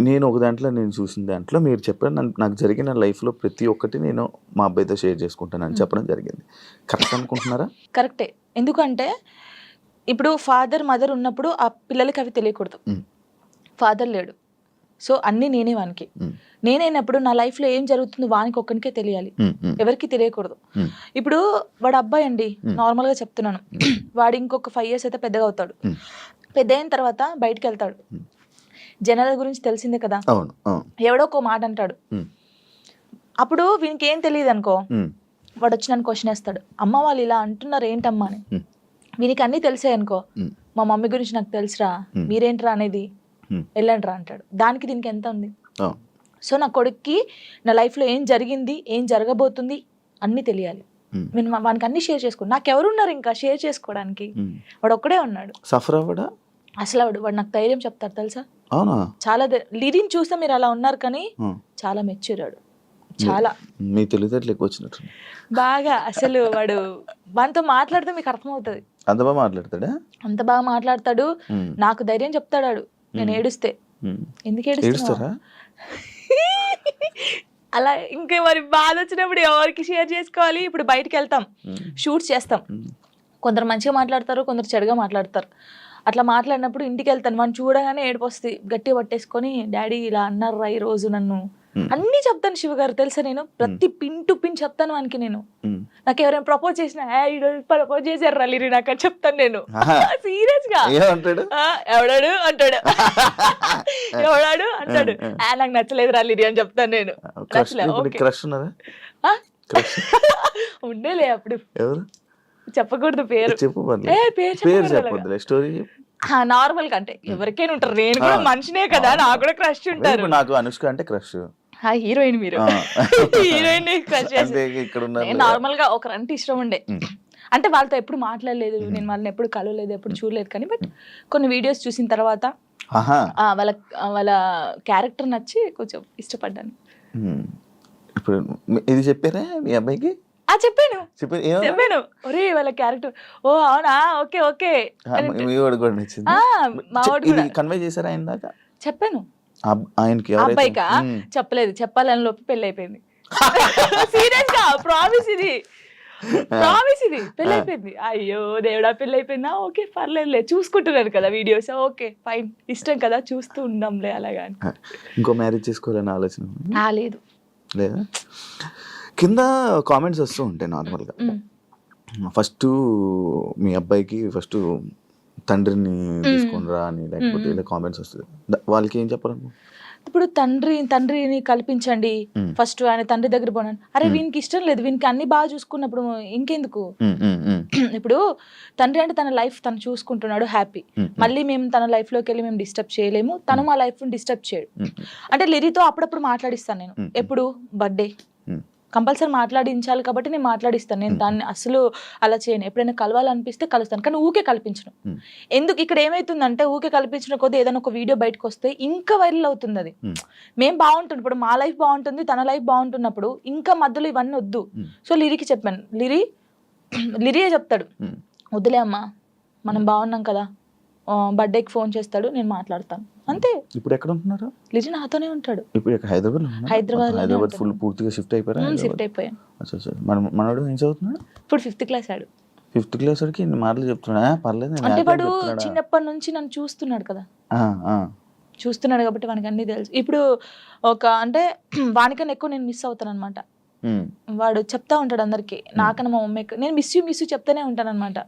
నేను ఒక దాంట్లో నేను చూసిన దాంట్లో మీరు చెప్పారు, నాకు జరిగిన లైఫ్లో ప్రతి ఒక్కటి నేను మా అబ్బాయితో షేర్ చేసుకుంటానని చెప్పడం జరిగింది. కరెక్ట్ అనుకుంటున్నారా? కరెక్టే. ఎందుకంటే ఇప్పుడు ఫాదర్ మదర్ ఉన్నప్పుడు ఆ పిల్లలకి అవి తెలియకూడదు. ఫాదర్ లేడు, సో అన్నీ నేనే వానికి. నేనైనప్పుడు నా లైఫ్లో ఏం జరుగుతుందో వానికి ఒక్కనికే తెలియాలి, ఎవరికి తెలియకూడదు. ఇప్పుడు వాడు అబ్బాయి అండి, నార్మల్గా చెప్తున్నాను, వాడు ఇంకొక 5 years అయితే పెద్దగా అవుతాడు. పెద్ద అయిన తర్వాత బయటికి వెళ్తాడు, జనాల గురించి తెలిసిందే కదా, ఎవడో ఒక మాట అంటాడు. అప్పుడు వీనికి ఏం తెలియదు అనుకో, వాడు వచ్చి నన్ను క్వశ్చన్ వేస్తాడు, అమ్మ వాళ్ళు ఇలా అంటున్నారు ఏంటమ్మా అని. వీనికి అన్నీ తెలిసాయి అనుకో, మా మమ్మీ గురించి నాకు తెలుసురా, మీరేంట్రా అనేది, వెళ్ళండి రా అంటాడు. దానికి దీనికి ఎంత ఉంది? సో నా కొడుక్కి నా లైఫ్లో ఏం జరిగింది, ఏం జరగబోతుంది అన్నీ తెలియాలి. నేను వానికి అన్ని షేర్ చేసుకో. నాకెవరున్నారు ఇంకా షేర్ చేసుకోవడానికి? వాడు ఒక్కడే ఉన్నాడు. సఫర్ అవ్వడా అసలు వాడు నాకు ధైర్యం చెప్తారు తెలుసా. అవునా? చాలా లిరిని చూస్తే మీరు అలా ఉన్నారు కానీ చాలా మెచ్యూరాడు. చాలా మీ తెలివితేటలు ఎక్కువ వచ్చినట్టు బాగా. అసలు వాడు వానితో మాట్లాడితే మీకు అర్థమవుతుంది. అంత బాగా మాట్లాడతాడా? అంత బాగా మాట్లాడతాడు. నాకు ధైర్యం చెప్తాడు నేను ఏడుస్తే. ఎందుకు ఏడుస్తారా అలా? ఇంకా మరి బాధ వచ్చినప్పుడు ఎవరికి షేర్ చేసుకోవాలి? ఇప్పుడు బయటకు వెళ్తాం, షూట్స్ చేస్తాం, కొందరు మంచిగా మాట్లాడతారు, కొందరు చెడుగా మాట్లాడతారు. అట్లా మాట్లాడినప్పుడు ఇంటికి వెళ్తాను, వాడిని చూడగానే ఏడుపు వస్తుంది. గట్టిగా పట్టేసుకొని డాడీ ఇలా అన్నారా ఈ రోజు నన్ను అన్నీ చెప్తాను. శివ గారు తెలుసా, నేను ప్రతి పిన్ టు పిన్ చెప్తాను వానికి. నేను నాకు ఎవరైనా ప్రపోజ్ చేసినా ప్రపోజ్ చేశారు రలీరి నాకు అని చెప్తాను నేను. సీరియస్ గా ఎవడాడు అంటాడు, ఎవడాడు అంటాడు, నాకు నచ్చలేదు రలీరి అని చెప్తాను నేను. ఉండేలే అప్పుడు, చెప్పకూడదు పేరు. నార్మల్ గా అంటే ఎవరికైనా ఉంటారు, నేను కూడా మనిషినే కదా, నాకు కూడా క్రష్ ఉంటారు. నాకు అనుష్క అంటే క్రష్. హీరోయిన్ మీరు హీరోయిన్ క్రష్. నార్మల్ గా ఒకరంటే ఇష్టం ఉండే, అంటే వాళ్ళతో ఎప్పుడు మాట్లాడలేదు, నేను వాళ్ళని ఎప్పుడు కలవలేదు, ఎప్పుడు చూడలేదు. కానీ బట్ కొన్ని వీడియోస్ చూసిన తర్వాత వాళ్ళ క్యారెక్టర్ నచ్చి కొంచెం ఇష్టపడ్డాను. ఇప్పుడు ఇది చెప్పారా మీ అబ్బాయికి? చెప్పాను. ఒరే వాళ్ళ క్యారెక్టర్, ఓ అవునా, ఓకే ఓకే. కన్వే చేశారా ఆయన దాకా? చెప్పాను. ఆయనకి అబ్బాయికా చెప్పలేదు, చెప్పాలని లోపు పెళ్లి అయిపోయింది. సీరియస్ గా ప్రామిస్ ఇది పెళ్లి అయిపోయింది. అయ్యో దేవుడా పెళ్లి అయిపోయిందా, ఓకే పర్లేదులే, చూసుకుంటున్నారు కదా వీడియోస్, ఓకే ఫైన్, ఇష్టం కదా చూస్తూ ఉందాంలే అలాగా. ఇంకో మ్యారేజ్ చేసుకోవాలని ఆలోచన లేదు లేదా? కింద కామెంట్స్ వస్తూ ఉంటాయి నార్మల్గా. ఫస్ట్ మీ అబ్బాయికి ఫస్ట్ తండ్రిని తీసుకునిరా అని, లేకపోతే ఇలా కామెంట్స్ వస్తుంది, వాళ్ళకి ఏం చెప్పాలను? ఇప్పుడు తండ్రిని కల్పించండి ఫస్ట్, ఆయన తండ్రి దగ్గర పోనాను. అరే వీనికి ఇష్టం లేదు, వీనికి అన్ని బాగా చూసుకున్నప్పుడు ఇంకెందుకు? ఇప్పుడు తండ్రి అంటే తన లైఫ్ తను చూసుకుంటున్నాడు, హ్యాపీ. మళ్ళీ మేము తన లైఫ్ లోకి వెళ్ళి మేము డిస్టర్బ్ చేయలేము, తను మా లైఫ్ డిస్టర్బ్ చేయడు. అంటే లిరితో అప్పుడప్పుడు మాట్లాడిస్తాను నేను. ఎప్పుడు బర్త్డే కంపల్సరీ మాట్లాడించాలి కాబట్టి నేను మాట్లాడిస్తాను. నేను దాన్ని అసలు అలా చేయను. ఎప్పుడైనా కలవాలనిపిస్తే కలుస్తాను, కానీ ఊకే కల్పించను. ఎందుకు ఇక్కడ ఏమైతుందంటే ఊకే కల్పించిన కొద్దీ ఏదైనా ఒక వీడియో బయటకు వస్తే ఇంకా వైరల్ అవుతుంది. అది మేము బాగుంటుంది, ఇప్పుడు మా లైఫ్ బాగుంటుంది, తన లైఫ్ బాగుంటున్నప్పుడు ఇంకా మధ్యలో ఇవన్నీ వద్దు. సో లిరికి చెప్పాను, లిరియే చెప్తాడు, వద్దులే అమ్మా మనం బాగున్నాం కదా, బర్త్డేకి ఫోన్ చేస్తాడు, నేను మాట్లాడతాను అంతే. ఇప్పుడు ఎక్కడ ఉంటున్నారు? లిజి నాతోనే ఉంటాడు. ఇప్పుడు హైదరాబాద్ ఫుల్ పూర్తిగా షిఫ్ట్ అయిపోయారు? షిఫ్ట్ అయిపోయాను. మనోడు ఏం చదువుతున్నాడు ఇప్పుడు? 5th క్లాస్ ఆడు. 5th క్లాస్ వాడికి ఇన్ని మాటలు చెప్తున్నా? పర్లేదు, అంటే వాడు చిన్నప్పటి నుంచి నన్ను చూస్తున్నాడు కదా, చూస్తున్నాడు కాబట్టి వానికి అన్ని తెలుసు. ఇప్పుడు అంటే వానికన్నా ఎక్కువ నేను మిస్ అవుతాను అనమాట. వాడు చెప్తా ఉంటాడు అందరికి, నాకన్నా మా మమ్మీకి నేను మిస్ యూ చెప్తానే ఉంటాను అనమాట.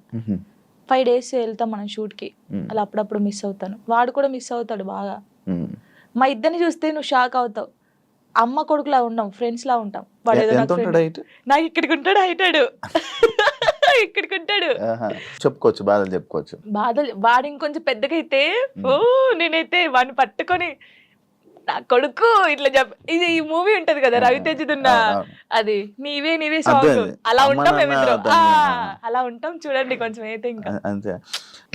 5 days వెళ్తాం మనం షూట్కి, అలా అప్పుడప్పుడు మిస్ అవుతాను. వాడు కూడా మిస్ అవుతాడు బాగా. మా ఇద్దరిని చూస్తే నువ్వు షాక్ అవుతావు. అమ్మ కొడుకులా ఉన్నాం, ఫ్రెండ్స్ లా ఉంటాం. వాడు ఏదో నాకు ఇక్కడికి ఉంటాడు, హైటాడు ఇక్కడికి ఉంటాడు. చెప్పుకోవచ్చు బాధలు. వాడు ఇంకొంచెం పెద్దగా అయితే నేనైతే వాడిని పట్టుకొని నా కొడుకు ఇట్లా ఇది ఈ మూవీ ఉంటది కదా రవితేజదున్న, అది నీవే సాంగ్, అలా ఉంటాం మేమిద్దరం. అలా ఉంటాం చూడండి కొంచెం అయితే. ఇంకా అంతే.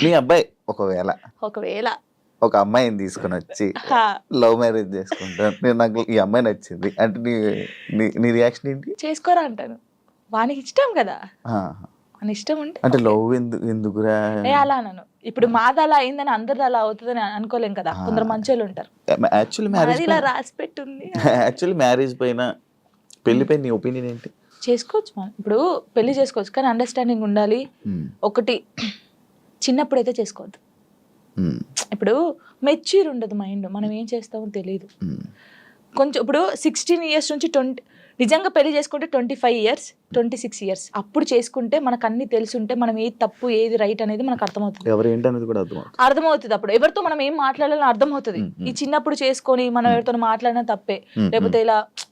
మీ అబ్బాయి ఒకవేళ ఒక అమ్మాయిని తీసుకుని వచ్చి లవ్ మ్యారేజ్ చేసుకుంటాను, నాకు ఈ అమ్మాయి నచ్చింది అంటే నీ రియాక్షన్ ఏంటి? చేసుకోరా అంటాను. వానికి ఇష్టం కదా, అని ఇష్టం ఉంటే అంటే లవ్ ఎందుకురా అలా అన్నాను. ఇప్పుడు మాది అలా అయిందని అందరిది అలా అవుతుందని అనుకోలేం కదా, కొందరు మంచోళ్ళు ఉంటారు. యాక్చువల్లీ మ్యారేజ్ పైన పెళ్లి పైన నీ ఒపీనియన్ ఏంటి? చేసుకోవచ్చు మనం, ఇప్పుడు పెళ్లి చేసుకోవచ్చు, కానీ అండర్స్టాండింగ్ ఉండాలి. ఒకటి, చిన్నప్పుడు అయితే చేసుకోవద్దు. ఇప్పుడు మెచ్యూర్ ఉండదు మైండ్, మనం ఏం చేస్తామో తెలియదు. కొంచెం ఇప్పుడు 16 years నుంచి 20, నిజంగా పెళ్లి చేసుకుంటే 25 years 26 years అప్పుడు చేసుకుంటే మనకు అన్ని తెలుసుంటే మనం ఏది తప్పు ఏది రైట్ అనేది మనకు అర్థమవుతుంది. అర్థమవుతుంది అప్పుడు ఎవరితో మనం ఏం మాట్లాడాలని అర్థమవుతుంది. ఈ చిన్నప్పుడు చేసుకొని మనం ఎవరితో మాట్లాడినా తప్పే, లేకపోతే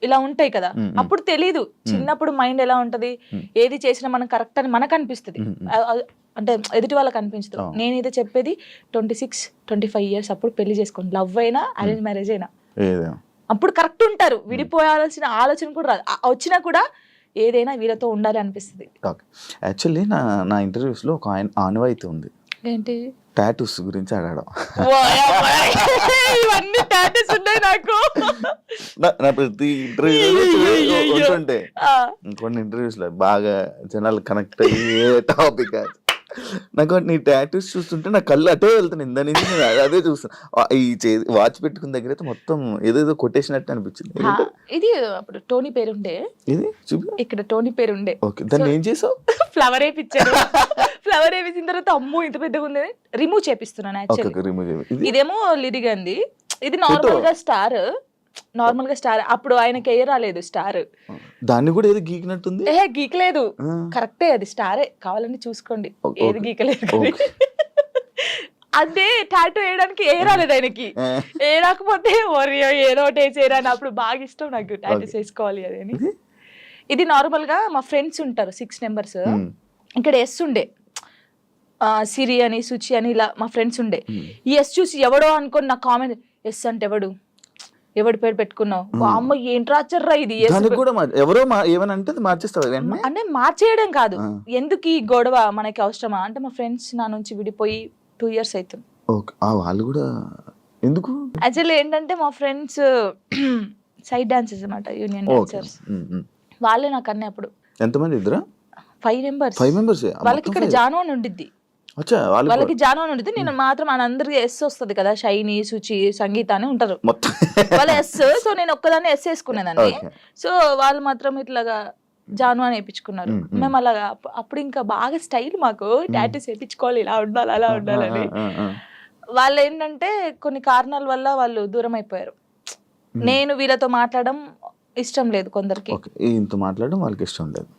ఇలా ఉంటాయి కదా, అప్పుడు తెలీదు. చిన్నప్పుడు మైండ్ ఎలా ఉంటది, ఏది చేసినా మనం కరెక్ట్ అని మనకు అనిపిస్తుంది, అంటే ఎదుటి వాళ్ళకి అనిపించదు. నేనైతే చెప్పేది 26-25 years అప్పుడు పెళ్లి చేసుకోండి, లవ్ అయినా అరేంజ్ మ్యారేజ్ అయినా అప్పుడు కరెక్ట్ ఉంటారు, విడిపోయాల్సిన ఆలోచన కూడా రాదు. వచ్చినా కూడా ఏదైనా వీళ్ళతో ఉండాలి అనిపిస్తుంది. ఓకే. యాక్చువల్లీ నా ఇంటర్వ్యూస్లో ఒక ఆనవాయితీ ఉంది, ఏంటి టాటూస్ గురించి అడగడం. ఇవన్నీ టాటూస్ ఉన్నాయి నాకు. నా ప్రతి ఇంటర్వ్యూ ఉంటుంటే కొన్ని ఇంటర్వ్యూస్లో బాగా జనాలు కనెక్ట్ అయ్యే టాపిక్ నాకు నీ టాటూస్ చూస్తుంటే నా కళ్ళు అటే వెళ్తున్నాయి. ఇందా నుంచి నేను అదే చూస్తాను. ఈ వాచ్ పెట్టుకున్న దగ్గర అయితే మొత్తం ఏదేదో కొట్టేసినట్టు అనిపించింది. ఇది అప్పుడు టోనీ పేరుండే, ఇది చూపి ఇక్కడ టోనీ పేరుండే. ఓకే, దాన్ని ఏం చేసావు? ఫ్లవర్ వేయించారు. ఫ్లవర్ వేయించిన తర్వాత అమ్మో ఇంత పెద్దగా ఉంది, రిమూవ్ చేపిస్తున్నాను. యాక్చువల్లీ ఇదేమో లిరిగంది, ఇది నార్మల్ గా స్టార్. నార్మల్ గా స్టార్ అప్పుడు ఆయనకి ఏ రాలేదు స్టార్. దాన్ని కూడా ఏదో గీకినట్టుంది. గీకలేదు, కరెక్టే, అది స్టారే, కావాలని చూసుకోండి, ఏది గీకలేదు. అదే టాటూ వేయడానికి ఏ రాలేదు ఆయనకి. ఏ రాకపోతే ఏదో ఒకటి వేసేయరా అని. అప్పుడు బాగా ఇష్టం నాకు టాటూస్ వేసుకోవాలి అది అని. ఇది నార్మల్ గా మా ఫ్రెండ్స్ ఉంటారు 6 members. ఇక్కడ ఎస్ ఉండే, సిరి అని సుచి అని ఇలా మా ఫ్రెండ్స్ ఉండే. ఈ ఎస్ చూసి ఎవడో అనుకోని నా కామెంట్, ఎస్ అంటే ఎవడి పేరు పెట్టుకున్నావు, అమ్మ ఏంటి రాచర్రా ఇది. ఎవరో ఏమనంటే మార్చేస్తావు అంటే మార్చేయడం కాదు, ఎందుకు ఈ గొడవ మనకి అవసరమా అంటే మా ఫ్రెండ్స్ నా నుంచి విడిపోయి 2 years అవుతుంది. వాళ్ళు కూడా ఎందుకు యాక్చువల్లీ ఏంటంటే మా ఫ్రెండ్స్ సైడ్ డాన్సర్స్ అన్నమాట, యూనియన్ డాన్సర్స్. వాళ్ళే నాకు అన్నీ. అప్పుడు ఎంతమంది? ఇద్దరా? 5 members. వాళ్ళకి ఇక్కడ జాను అని ఉండిద్ది, వాళ్ళకి జాను అని ఉండిద్ది. నేను మాత్రం అందరికి ఎస్ వస్తుంది కదా, షైని, సుచి, సంగీత అని ఉంటారు వాళ్ళ ఎస్. సో నేను ఒక్కదాన్ని ఎస్ వేసుకునేదాన్ని. సో వాళ్ళు మాత్రం ఇట్లాగా జాను అని వేయించుకున్నారు. మేము అలాగా అప్పుడు ఇంకా బాగా స్టైల్ మాకు, టాటూస్ వేయించుకోవాలి, ఇలా ఉండాలి అలా ఉండాలని. వాళ్ళు ఏంటంటే కొన్ని కారణాల వల్ల వాళ్ళు దూరం అయిపోయారు. నేను వీళ్ళతో మాట్లాడడం ఇష్టం లేదు కొందరికి, మాట్లాడడం వాళ్ళకి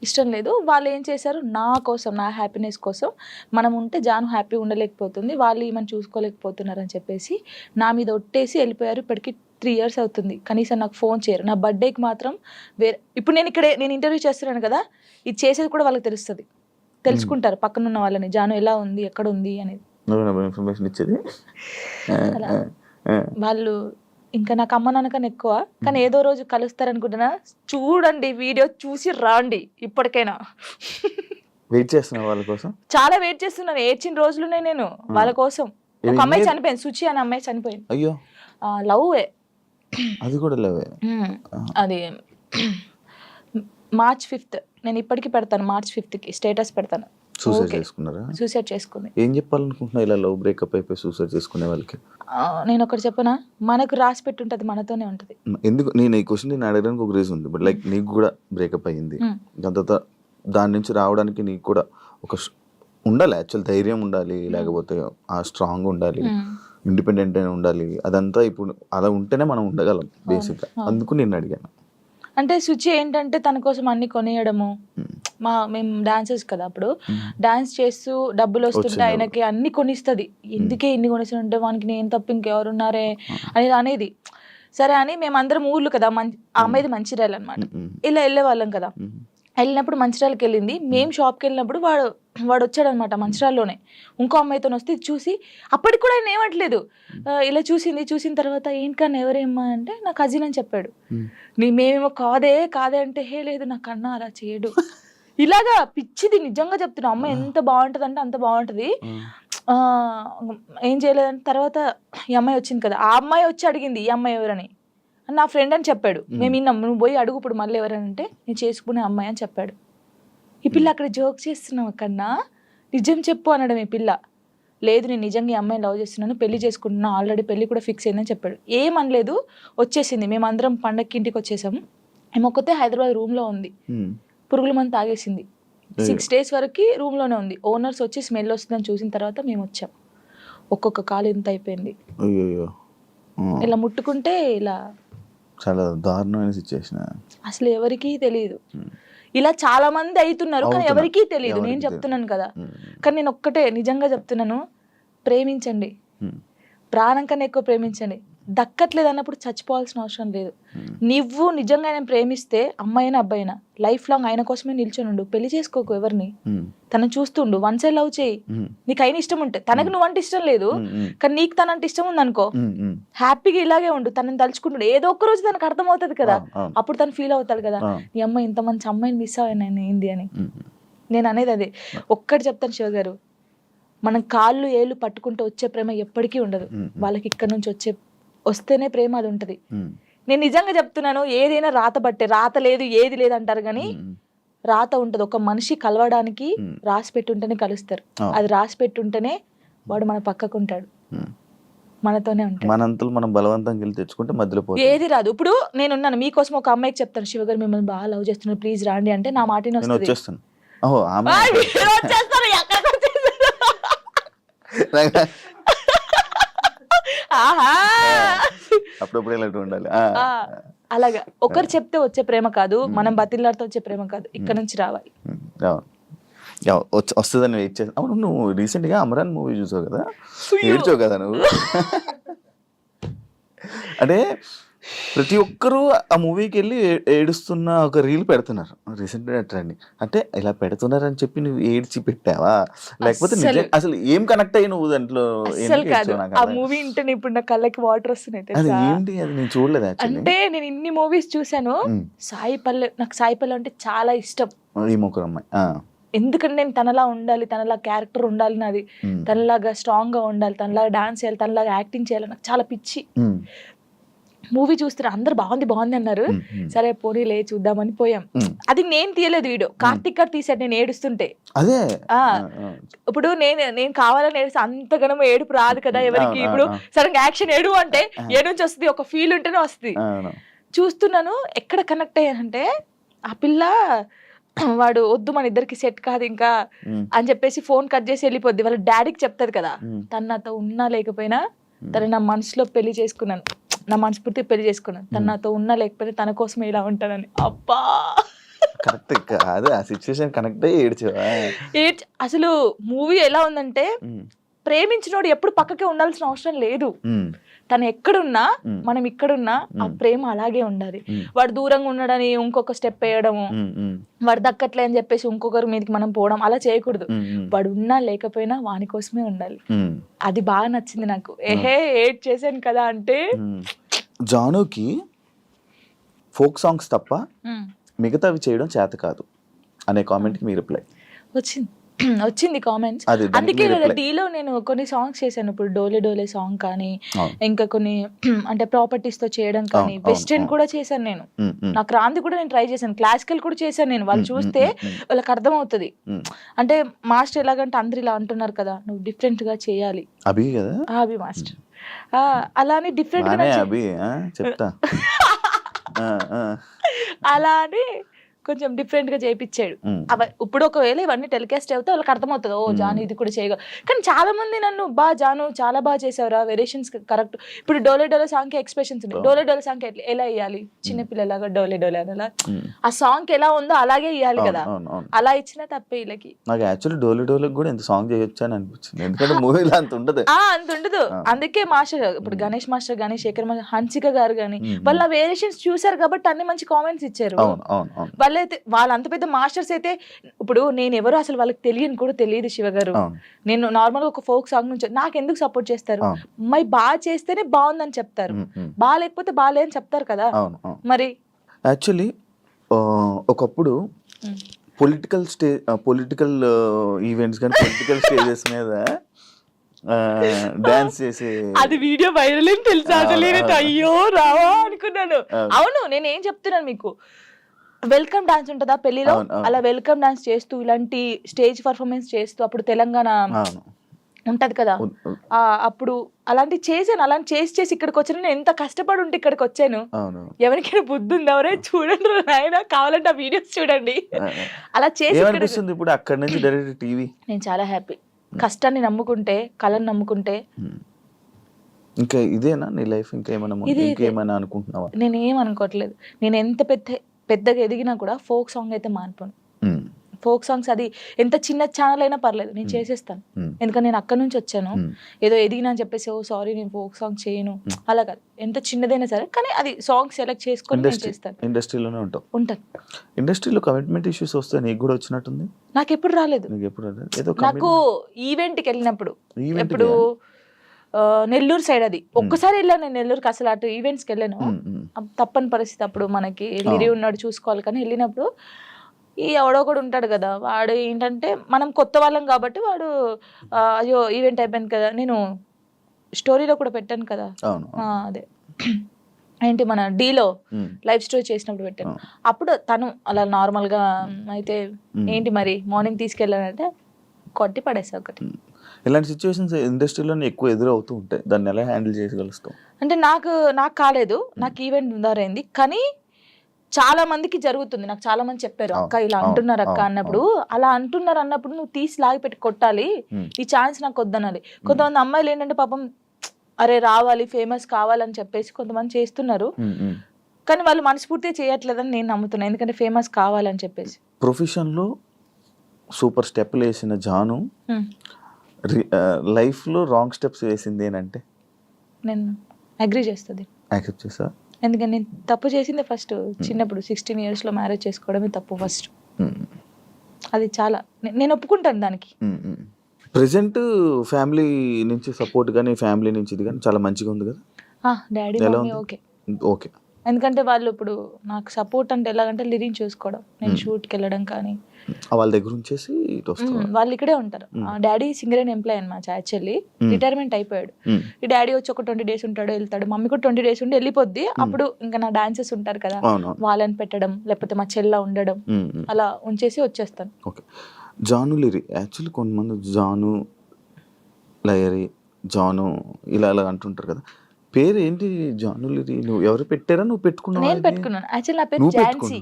ఇష్టం లేదు. వాళ్ళు ఏం చేశారు, నా కోసం, నా హ్యాపీనెస్ కోసం, మనం ఉంటే జాను హ్యాపీ ఉండలేకపోతుంది, వాళ్ళు ఏమని చూసుకోలేకపోతున్నారు అని చెప్పేసి నా మీద ఒట్టేసి వెళ్ళిపోయారు. ఇప్పటికి 3 years అవుతుంది, కనీసం నాకు ఫోన్ చేయరు. నా బర్త్డేకి మాత్రం వేరే, ఇప్పుడు నేను ఇంటర్వ్యూ చేస్తున్నాను కదా, ఇది చేసేది కూడా వాళ్ళకి తెలుసుకుంటారు పక్కన ఉన్న వాళ్ళని, జాను ఎలా ఉంది, ఎక్కడ ఉంది అనేది. వాళ్ళు ఇంకా నాకు అమ్మ నాన్నకన్నా ఎక్కువ, కానీ ఏదో రోజు కలుస్తారనుకుంటున్నా. చూడండి, వీడియో చూసి రాండి. ఇప్పటికైనా వెయిట్ చేస్తున్నా వాళ్ళ కోసం, చాలా వెయిట్ చేస్తున్నాను. ఏడ్చిన రోజులునే నేను వాళ్ళ కోసం. ఒక అమ్మాయి చనిపోయింది, సుచి అనే అమ్మాయి చనిపోయింది. అయ్యో, లవ్. అది కూడా లవ్. అది March 5th. నేను ఇప్పటికి పెడతాను, March 5th స్టేటస్ పెడతాను. సూసైడ్ చేసుకుంది. ఏం చెప్పాలనుకుంటున్నా ఇలా లవ్ బ్రేకప్ అయిపోయి సూసైడ్ చేసుకునే వాళ్ళకి? నేను ఒకటి చెప్పనా, మనకు రాసి పెట్టి ఉంటుంది, మనతోనే ఉంటుంది. ఎందుకు నేను ఈ క్వశ్చన్ నేను అడగడానికి ఒక రీజన్ ఉంది. బట్ లైక్ నీకు కూడా బ్రేకప్ అయ్యింది, దాని తర్వాత దాని నుంచి రావడానికి నీకు కూడా ఒక ఉండాలి, యాక్చువల్ ధైర్యం ఉండాలి, లేకపోతే ఆ స్ట్రాంగ్ ఉండాలి, ఇండిపెండెంట్ అయినా ఉండాలి. అదంతా ఇప్పుడు అలా ఉంటేనే మనం ఉండగలం బేసిక్గా. అందుకు నేను అడిగాను. అంటే సుచి ఏంటంటే తన కోసం అన్ని కొనియడము, మేము డాన్సర్స్ కదా, అప్పుడు డాన్స్ చేస్తూ డబ్బులు వస్తుంటే ఆయనకి అన్ని కొనిస్తుంది. ఎందుకే ఇన్ని కొనిస్తుంటే వానికి నేను తప్ప ఇంకెవరున్నారే అనేది. సరే అని మేమందరం ఊర్లు కదా, ఆ అమ్మాయిది మంచిర్యాల అనమాట, ఇలా వెళ్ళే వాళ్ళం కదా. వెళ్ళినప్పుడు మంచిర్యాలకి వెళ్ళింది. మేము షాప్కి వెళ్ళినప్పుడు వాడు వచ్చాడు అనమాట, మంచిర్యాలలోనే ఇంకో అమ్మాయితో వస్తే చూసి, అప్పటికి కూడా ఆయన ఏమట్లేదు, ఇలా చూసిన తర్వాత ఏంటన్నా ఎవరేమ్మా అంటే నా కజిన్ అని చెప్పాడు. మేమేమో కాదే అంటే, హే లేదు నా కన్నా అలా చేయడు, ఇలాగా పిచ్చిది. నిజంగా చెప్తున్నా, అమ్మాయి ఎంత బాగుంటుంది అంటే అంత బాగుంటుంది. ఏం చేయలేదంటే తర్వాత ఈ అమ్మాయి వచ్చింది కదా, ఆ అమ్మాయి వచ్చి అడిగింది ఈ అమ్మాయి ఎవరని. నా ఫ్రెండ్ అని చెప్పాడు. మేము విన్నాం, నువ్వు పోయి అడుగు ఇప్పుడు మళ్ళీ ఎవరంటే నేను చేసుకునే అమ్మాయి అని చెప్పాడు. ఈ పిల్ల అక్కడ జోక్ చేస్తున్నావు కన్నా, నిజం చెప్పు అనడం. ఈ పిల్ల లేదు నేను నిజంగా ఈ అమ్మాయిని లవ్ చేస్తున్నాను, పెళ్లి చేసుకుంటున్నా, ఆల్రెడీ పెళ్లి కూడా ఫిక్స్ అయిందని చెప్పాడు. ఏమనలేదు, వచ్చేసింది. మేమందరం పండగకి ఇంటికి వచ్చేసాము. ఒక్కతే హైదరాబాద్ రూమ్లో ఉంది, పురుగుల మందు తాగేసింది. 6 days వరకు రూమ్లోనే ఉంది. ఓనర్స్ వచ్చి స్మెల్ వస్తుందని చూసిన తర్వాత మేము వచ్చాం. ఒక్కొక్క కాలు ఇంత అయిపోయింది, ఇలా ముట్టుకుంటే ఇలా. చాలా దారుణమైన సిచ్యువేషన్. అసలు ఎవరికీ తెలియదు. ఇలా చాలా మంది అవుతున్నారు, కానీ ఎవరికీ తెలియదు. నేను చెప్తున్నాను కదా, కానీ నేను ఒక్కటే నిజంగా చెప్తున్నాను, ప్రేమించండి, ప్రాణం కన్నా ఎక్కువ ప్రేమించండి. దక్కట్లేదు అన్నప్పుడు చచ్చిపోవాల్సిన అవసరం లేదు. నువ్వు నిజంగా ఆయన ప్రేమిస్తే అమ్మాయినా అబ్బాయినా లైఫ్ లాంగ్ ఆయన కోసమే నిల్చొని ఉండు. పెళ్లి చేసుకోకు ఎవరిని, తనని చూస్తుండు, వన్ సైడ్ లవ్ చేయి. నీకు అయిన ఇష్టం ఉంటే, తనకు నువ్వంటే ఇష్టం లేదు కానీ నీకు తనంటే ఇష్టం ఉంది అనుకో, హ్యాపీగా ఇలాగే ఉండు. తనని తలుచుకుంటుండు, ఏదో ఒక్క రోజు తనకు అర్థం అవుతుంది కదా, అప్పుడు తను ఫీల్ అవుతాడు కదా, నీ అమ్మాయి ఇంత మంచి అమ్మాయిని మిస్ అయ్యాను ఏంది అని. నేను అనేది అదే ఒక్కటి చెప్తాను శివ గారు, మనం కాళ్ళు ఏళ్ళు పట్టుకుంటూ వచ్చే ప్రేమ ఎప్పటికీ ఉండదు. వాళ్ళకి ఇక్కడ నుంచి వస్తేనే ప్రేమ అది ఉంటది. నేను నిజంగా చెప్తున్నాను, ఏదైనా రాత బట్టే, రాత లేదు ఏది లేదు అంటారు కానీ రాత ఉంటది. ఒక మనిషి కలవడానికి రాసి పెట్టుంటేనే కలుస్తారు. అది రాసి పెట్టుంటేనే వాడు మన పక్కకుంటాడు, మనతోనే ఉంటాడు. మనంతలు మనం బలవంతంగా వెళ్ళి తెచ్చుకుంటే మధ్యలో ఏది రాదు. ఇప్పుడు నేనున్నాను మీకోసం, ఒక అమ్మాయికి చెప్తాను, శివ గారు మిమ్మల్ని బాగా లవ్ చేస్తున్నారు ప్లీజ్ రాండి అంటే నా మాటనే వస్తుంది. అప్పుడప్పుడు ఇలాంటి ఉండాలి. అలాగా ఒకరు చెప్తే వచ్చే ప్రేమ కాదు, మనం బతిల్లాడితే వచ్చే ప్రేమ కాదు, ఇక్కడ నుంచి రావాలి. వస్తుందని వెయిట్ చేస్తా. అవును, నువ్వు రీసెంట్ గా అమరాన్ మూవీ చూసావు కదా, ఏడ్చావు కదా నువ్వు. అంటే ప్రతి ఒక్కరూ ఆ మూవీకి వెళ్ళి ఏడుస్తున్న ఒక రీల్ పెడుతున్నారు రీసెంట్గా ట్రెండ్. అంటే ఇలా పెడుతున్నారని చెప్పి నువ్వు ఏడ్చి పెట్టావా, లేకపోతే అసలు ఏం కనెక్ట్ అయ్యి నువ్వు దాంట్లో? ఆ మూవీ ఇంటే ఇప్పుడు నా కళ్ళకి వాటర్ వస్తున్నాయి. అది ఏంటి, అది నేను చూడలేదు. అంటే నేను ఇన్ని మూవీస్ చూసాను, సాయి పల్లె, నాకు సాయి పల్లె అంటే చాలా ఇష్టం. ఈ ముగ్గురు అమ్మాయి, ఎందుకంటే నేను తనలా ఉండాలి, తనలా క్యారెక్టర్ ఉండాలి నాది, తనలాగా స్ట్రాంగ్ గా ఉండాలి, తనలాగా డాన్స్ చేయాలి, తనలాగా యాక్టింగ్ చేయాలి, నాకు చాలా పిచ్చి. మూవీ చూస్తారు, అందరు బాగుంది బాగుంది అన్నారు, సరే పోనీ లే చూద్దామని పోయాం. అది నేను తీయలేదు వీడియో, కార్తిక్ గారు తీసాడు నేను ఏడుస్తుంటే. అదే ఇప్పుడు నేను కావాలని ఏడుస్తే అంతగానో ఏడుపు రాదు కదా ఎవరికి. ఇప్పుడు సడన్ యాక్షన్ ఏడు అంటే ఏ నుంచి వస్తుంది, ఒక ఫీల్ ఉంటేనే వస్తుంది. చూస్తున్నాను, ఎక్కడ కనెక్ట్ అయ్యానంటే ఆ పిల్ల వాడు వద్దు మన ఇద్దరికి సెట్ కాదు ఇంకా అని చెప్పేసి ఫోన్ కట్ చేసి వెళ్ళిపోద్ది. వాళ్ళ డాడీకి చెప్తాది కదా, తను నాతో ఉన్నా లేకపోయినా తను నా మనసులో పెళ్లి చేసుకున్నాను, నా మనస్ఫూర్తి పెళ్లి చేసుకున్నాను, తను నాతో ఉన్నా లేకపోయినా తన కోసమే ఇలా ఉంటానని. అబ్బా కరెక్ట్ కాదు, ఆ సిచ్యువేషన్ కనెక్ట్ అయ్యి ఏడ్చావా? అసలు మూవీ ఎలా ఉందంటే, ప్రేమించినోడు ఎప్పుడు పక్కకే ఉండాల్సిన అవసరం లేదు. తను ఎక్కడున్నా మనం ఇక్కడున్నా ఆ ప్రేమ అలాగే ఉండాలి. వాడు దూరంగా ఉండడని ఇంకొక స్టెప్ వేయడము, వాడు దక్కట్లే అని చెప్పేసి ఇంకొకరి మీదకి మనం పోవడం అలా చేయకూడదు. వాడు ఉన్నా లేకపోయినా వాని కోసమే ఉండాలి. అది బాగా నచ్చింది నాకు. ఏడ్ చేశాను కదా అంటే, జానుకి ఫోక్ సాంగ్స్ తప్ప మిగతావి చేయడం చేత కాదు అనే కామెంట్కి మీ రిప్లై వచ్చింది కామెంట్స్. అందుకే డీలో నేను కొన్ని సాంగ్స్ చేశాను. ఇప్పుడు డోలే డోలే సాంగ్ కానీ, ఇంకా కొన్ని అంటే ప్రాపర్టీస్ తో చేయడం కానీ, వెస్టర్న్ కూడా చేశాను నేను. నాకు రాంది కూడా నేను ట్రై చేశాను, క్లాసికల్ కూడా చేశాను నేను. వాళ్ళు చూస్తే వాళ్ళకి అర్థం అవుతుంది. అంటే మాస్టర్ ఎలాగంటే అందరు ఇలా అంటున్నారు కదా, నువ్వు డిఫరెంట్ గా చేయాలి. అభి కదా, అభి మాస్టర్ అలానే డిఫరెంట్ గా చెప్తా అలా అని కొంచెం డిఫరెంట్ గా చేయించాడు. ఇప్పుడు ఒకవేళ ఇవన్నీ టెలికాస్ట్ అవుతే వాళ్ళకి అర్థమవుతుంది, ఓ జాను ఇది కూడా చేయగలరు. కానీ చాలా మంది నన్ను జాను చాలా బాగా చేసావురా, వేరియేషన్స్ కరెక్ట్. ఇప్పుడు డోలే డోలే సాంగ్ కి ఎక్స్ప్రెషన్స్ ఉన్నాయి, డోలే డోలే సాంగ్ ఎలా వేయాలి, చిన్నపిల్లలాగా డోలే డోలే అలా ఆ సాంగ్ ఎలా ఉందో అలాగే ఇవ్వాలి కదా, అలా ఇచ్చినా తప్పే వీళ్ళకి. నాకు యాక్చువల్లీ డోలే డోలే కూడా ఎంత సాంగ్ చేయొచ్చు అని అనిపించింది, ఎందుకంటే మూవీలో అంత ఉండదు. అంత ఉండదు. అందుకే మాస్టర్ ఇప్పుడు గణేష్ మాస్టర్ కానీ, శేఖర్ మాస్టర్, హన్సిక గారు కానీ వాళ్ళ వేరియేషన్స్ చూసారు కాబట్టి అన్ని మంచి కామెంట్స్ ఇచ్చారు. వాళ్ళ అంత పెద్ద మాస్టర్స్ అయితే, ఇప్పుడు నేను ఎవరు అసలు వాళ్ళకి తెలియని కూడా తెలియదు శివ గారు. నేను నార్మల్ గా ఒక ఫోక్ సాంగ్ నుంచి నాకు ఎందుకు సపోర్ట్ చేస్తారు, మరి బాగా చేస్తేనే బాగుందని చెప్తారు, బాగా లేకపోతే బాగాలేదని చెప్తారు కదా. మరి యాక్చువల్లీ ఒకప్పుడు పొలిటికల్ ఈవెంట్స్ కానీ పొలిటికల్ స్టేజెస్ మీద డాన్స్ చేసే అది వీడియో వైరల్ అని తెలుసా, అయ్యో రావా అనుకున్నాను. అవును, నేను ఏం చెప్తున్నాను మీకు, వెల్కమ్ డాన్స్ ఉంటుందా పెళ్లిలో, అలా వెల్కమ్ డాన్స్ చేస్తూ ఇలాంటి స్టేజ్ పర్ఫార్మెన్స్ చేస్తూ, అప్పుడు తెలంగాణ ఉంటది కదా, అప్పుడు అలాంటి చేశాను. అలాంటి చేసి ఇక్కడికి వచ్చాను. నేను ఎంత కష్టపడి ఉంటే ఇక్కడికి వచ్చాను. ఎవరికైనా బుద్ధి ఉంది, ఎవరే చూడండి నాయన, కావాలంటే ఆ వీడియోస్ చూడండి. అలా చేసి ఇప్పుడు అక్కడ నుంచి డైరెక్ట్ టీవీ. నేను చాలా హ్యాపీ. కష్టాన్ని నమ్ముకుంటే, కళను నమ్ముకుంటే. ఇంకా ఇదేనా నీ లైఫ్, ఇంకేమైనా అనుకుంటున్నావా? నేను ఏం అనుకోవట్లేదు. నేను ఎంత పెద్దగా ఎదిగినా కూడా ఫోక్ సాంగ్ అయితే మానిపోను. ఫోక్ సాంగ్స్ అది ఎంత చిన్న ఛానల్ అయినా పర్లేదు నేను చేసేస్తాను. ఎందుకంటే నేను అక్కడ నుంచి వచ్చాను, ఏదో ఎదిగినా అని చెప్పేసి ఓ సారీ నేను ఫోక్ సాంగ్ చేయను అలా కాదు, ఎంత చిన్నదైనా సరే కానీ అది సాంగ్ సెలెక్ట్ చేసుకొని నేను చేస్తాను. ఇండస్ట్రీలోనే ఉంటాను. ఇండస్ట్రీలో కమిట్మెంట్ ఇష్యూస్ వస్తే నీకు కూడా వచ్చినట్టుంది? నాకు ఎప్పుడు రాలేదు. నాకు ఈవెంట్కి వెళ్ళినప్పుడు ఎప్పుడు నెల్లూరు సైడ్ అది ఒక్కసారి వెళ్ళాను నేను నెల్లూరుకి, అసలు అటు ఈవెంట్స్కి వెళ్ళాను, తప్పని పరిస్థితి అప్పుడు మనకి లిరి ఉన్నాడు చూసుకోవాలి. కానీ వెళ్ళినప్పుడు ఈ ఎవడో కూడా ఉంటాడు కదా, వాడు ఏంటంటే మనం కొత్త వాళ్ళం కాబట్టి వాడు అయ్యో ఈవెంట్ అయిపోయింది కదా, నేను స్టోరీలో కూడా పెట్టాను కదా అదే ఏంటి మన డీలో లైవ్ స్టోరీ చేసినప్పుడు పెట్టాను. అప్పుడు తను అలా నార్మల్గా అయితే ఏంటి మరి మార్నింగ్ తీసుకెళ్ళానంటే కొట్టి పడేసా ఒకటి. ఇలాంటి సిచ్యువేషన్స్ ఇండస్ట్రీలో ఎక్కువ ఎదురవుతూ ఉంటాయి, దాన్ని ఎలా హ్యాండిల్ చేయగలుగుతాం? అంటే నాకు కాలేదు, నాకు ఈవెంట్ ఉందారైంది కానీ చాలా మందికి జరుగుతుంది. నాకు చాలా మంది చెప్పారు అక్క ఇలా అంటున్నారు అక్క అన్నప్పుడు, అలా అంటున్నారు అన్నప్పుడు నువ్వు తీసి లాగి పెట్టి కొట్టాలి, ఈ ఛాన్స్ నాకు వద్దనాలి. కొంతమంది అమ్మాయిలు ఏంటంటే పాపం అరే రావాలి ఫేమస్ కావాలని చెప్పేసి కొంతమంది చేస్తున్నారు, కానీ వాళ్ళు మనస్ఫూర్తిగా చేయట్లేదని నేను నమ్ముతున్నాను, ఎందుకంటే ఫేమస్ కావాలని చెప్పేసి. ప్రొఫెషన్లో సూపర్ స్టెప్లు వేసిన జాను లైఫ్లో రాంగ్ స్టెప్స్ వేసింది ఏంటంటే నేను అగ్రీ చేస్తుంది. యాక్సెప్ట్ చేసా, ఎందుకంటే నేను తప్పు చేసింది ఫస్ట్ చిన్నప్పుడు 16 yearsలో మ్యారేజ్ చేసుకోవడమే తప్పు ఫస్ట్. అది చాలా నేను ఒప్పుకుంటాను దానికి. ప్రెసెంట్ ఫ్యామిలీ నుంచి సపోర్ట్ కానీ ఫ్యామిలీ నుంచి ఇది కానీ చాలా మంచిగా ఉంది కదా? డాడీ మమ్మీ ఓకే ఓకే, ఎందుకంటే వాళ్ళు ఇప్పుడు నాకు సపోర్ట్ అంటే ఎలాగంటే లిరిక్ చూసుకోవడం, నేను షూట్కి వెళ్ళడం కానీ వాళ్ళ దగ్గర ఉంచేసి వాళ్ళు ఇక్కడే ఉంటారు. డాడీ సింగర్ అండ్ ఎంప్లాయ్ అనమాట, యాక్చువల్లీ రిటైర్మెంట్ అయిపోయాడు. ఈ డాడీ వచ్చి ఒక 20 days ఉంటాడు వెళ్తాడు, మమ్మీ కూడా 20 days ఉండి వెళ్ళిపోద్ది. అప్పుడు ఇంకా నా డాన్సెస్ ఉంటారు కదా వాళ్ళని పెట్టడం, లేకపోతే మా చెల్ల ఉండడం, అలా ఉంచేసి వచ్చేస్తాను. ఓకే, జాను లిరి యాక్చువల్లీ కొంతమంది జాను లయరి జాను ఇలా అలా అంటుంటారు కదా, పేరు ఏంటి జాను లిరి? నువ్వు ఎవరు పెట్టారా, నువ్వు పెట్టుకున్నావు? నేను పెట్టుకున్నాను. యాక్చువల్లీ నా పేరు ఝాన్సీ.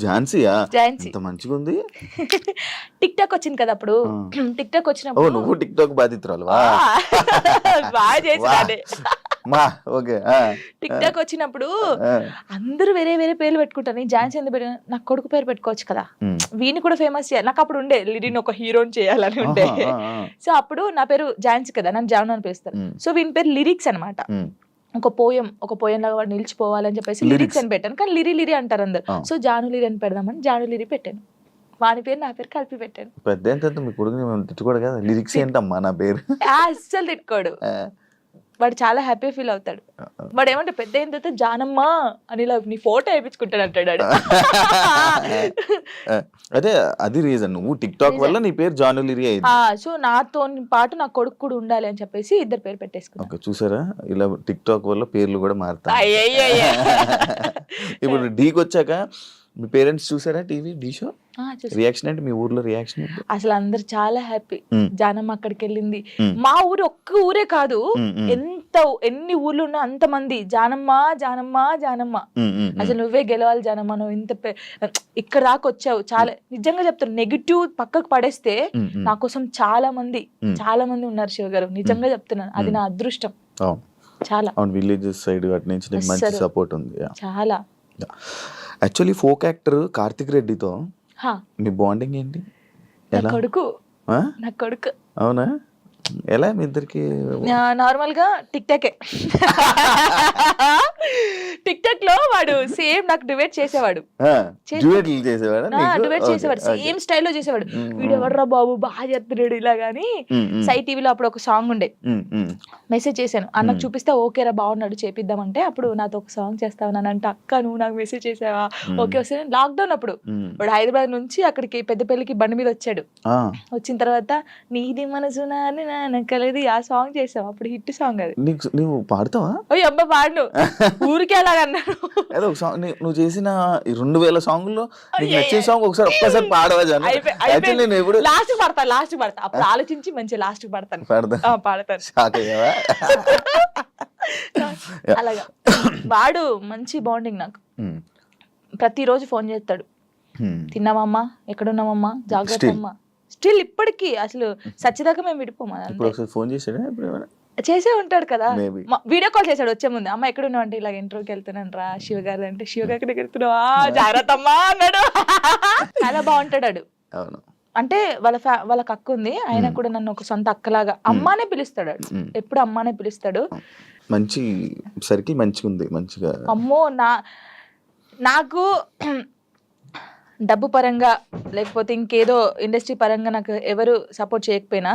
ఝాన్సీయా? ఝాన్సీ ఎంత మంచిగా ఉంది. టిక్ టాక్ వచ్చింది కదా అప్పుడు, టిక్ టాక్ వచ్చినప్పుడు నువ్వు టిక్ టాక్ బాధితురాలు బాగా చేసి ఓకే. టిక్ టాక్ వచ్చినప్పుడు అందరూ వేరే వేరే పేర్లు పెట్టుకుంటారు, నేను ఝాన్సీ ఎందుకు పెట్టిన, నాకు కొడుకు పేరు పెట్టుకోవచ్చు కదా, వీని కూడా ఫేమస్ చేయాలి. నాకు అప్పుడు ఉండే లిరిని ఒక హీరోని చేయాలని ఉండే, సో అప్పుడు నా పేరు ఝాన్సీ కదా, నన్ను జాను అని పిలుస్తారు. సో వీని పేరు లిరిక్స్ అనమాట, ఒక పోయం లాగా వాడు నిలిచిపోవాలని చెప్పేసి లిరిక్స్ అని పెట్టాను, కానీ లిరి అంటారు అందరు. సో జాను లిరి అని పెడదామని జాను లిరి పెట్టాను, వాని పేరు నా పేరు కలిపి పెట్టాను. పెద్ద మీ కొడుకు తిట్టుకోడు కదా, లిరిక్స్ ఏంటమ్మా నా పేరు అస్సలు తిట్టుకోడు, వాడు చాలా హ్యాపీ ఫీల్ అవుతాడు. వాడు ఏమంటే పెద్ద అయిన తర్వాత జానమ్మ అని ఇలా నీ ఫోటో వేయించుకుంటాడు అంటాడు. అదే అది రీజన్, నువ్వు టిక్ టాక్ వల్ల నీ పేరు జాను లిరి అయింది. సో నాతో పాటు నా కొడుకు కూడా ఉండాలి అని చెప్పేసి ఇద్దరు పేరు పెట్టేసుకున్నాను. ఓకే, చూసారా ఇలా టిక్ టాక్ వల్ల పేర్లు కూడా మారుతాయి. ఇప్పుడు డీకి వచ్చాక మీ పేరెంట్స్ చూసారా టీవీ డీ షో? రియాక్షన్ అంటే మీ ఊర్లో రియాక్షన్ అసలు అందరు చాలా హ్యాపీ, జానమ్మ అక్కడికి వెళ్ళింది. మా ఊరు ఒక్క ఊరే కాదు, ఎన్ని ఊర్లు ఉన్నా అంత మంది జానమ్మ జానమ్మ జానమ్మ, అసలు నువ్వే గెలవాలి జానమ్మ, నువ్వు ఇంత ఇక్కడ దాకా వచ్చావు. చాలా నిజంగా చెప్తాను, నెగిటివ్ పక్కకు పడేస్తే నా కోసం చాలా మంది ఉన్నారు శివ గారు, నిజంగా చెప్తున్నాను, అది నా అదృష్టం. చాలా విలేజెస్ సైడ్ అటు నుంచి మంచి సపోర్ట్ ఉంది చాలా. యాక్చువల్లీ ఫోక్ యాక్టర్ కార్తిక్ రెడ్డితో మీ బాండింగ్ ఏంటి? నా కొడుకు. అవునా? ఎలా మీ ఇద్దరికి? నార్మల్ గా టిక్ టాక్ లో వాడు సేమ్ నాకు డిబేట్ చేసేవాడు, సేమ్ స్టైల్లో చేసేవాడు. వీడు ఎవర్రా బాబు బాగా చెప్తున్నాడు ఇలా గానీ. సై టీవీలో అప్పుడు ఒక సాంగ్ ఉండే, మెసేజ్ చేశాను అన్నకు చూపిస్తే ఓకేరా బాగున్నాడు చేపిద్దామంటే, అప్పుడు నాతో ఒక సాంగ్ చేస్తావు అంటే, అక్క నువ్వు నాకు మెసేజ్ చేసావా? ఓకే వస్తే లాక్డౌన్ అప్పుడు వాడు హైదరాబాద్ నుంచి అక్కడికి పెద్దపల్లికి బండి మీద వచ్చాడు. వచ్చిన తర్వాత నీది మనసు నక్కలేదు ఆ సాంగ్ చేసావు, అప్పుడు హిట్ సాంగ్ అది. నువ్వు పాడతావా? ఓ అబ్బా పాడు, ఊరికే అలాగన్నాడు. నువ్వు చేసిన 2000 సాంగుల్లో నీకు నచ్చిన సాంగ్ ఒక్కసారి పాడవా? లాస్ట్ పడతా అప్పుడు ఆలోచించి మంచి లాస్ట్ పడతాను. అలాగా వాడు మంచి బాండింగ్ నాకు. ప్రతిరోజు ఫోన్ చేస్తాడు, తిన్నావమ్మా, ఎక్కడున్నావమ్మా, జాగ్రత్త అమ్మా. స్టిల్ ఇప్పటికీ అసలు సచ్చిదాకా మేము విడిపోమా. చేసే ఉంటాడు కదా, వీడియో కాల్ చేశాడు వచ్చే ముందు, అమ్మ ఎక్కడ ఉన్నావు అంటే ఇలాగ ఇంటర్వ్యూకి వెళ్తున్నాను రా శివ గారు అంటే, శివ గారి దగ్గరికి వెళ్తున్నావా, జాగ్రత్త అమ్మా అన్నాడు. చాలా బాగుంటాడు. అవును. అంటే వాళ్ళకి అక్క ఉంది, ఆయన కూడా నన్ను ఒక సొంత అక్కలాగా అమ్మానే పిలుస్తాడు, ఎప్పుడు అమ్మానే పిలుస్తాడు. మంచి సర్కిల్ మంచిగా ఉంది, మంచిగా. అమ్మో నాకు డబ్బు పరంగా లేకపోతే ఇంకేదో ఇండస్ట్రీ పరంగా నాకు ఎవరు సపోర్ట్ చేయకపోయినా,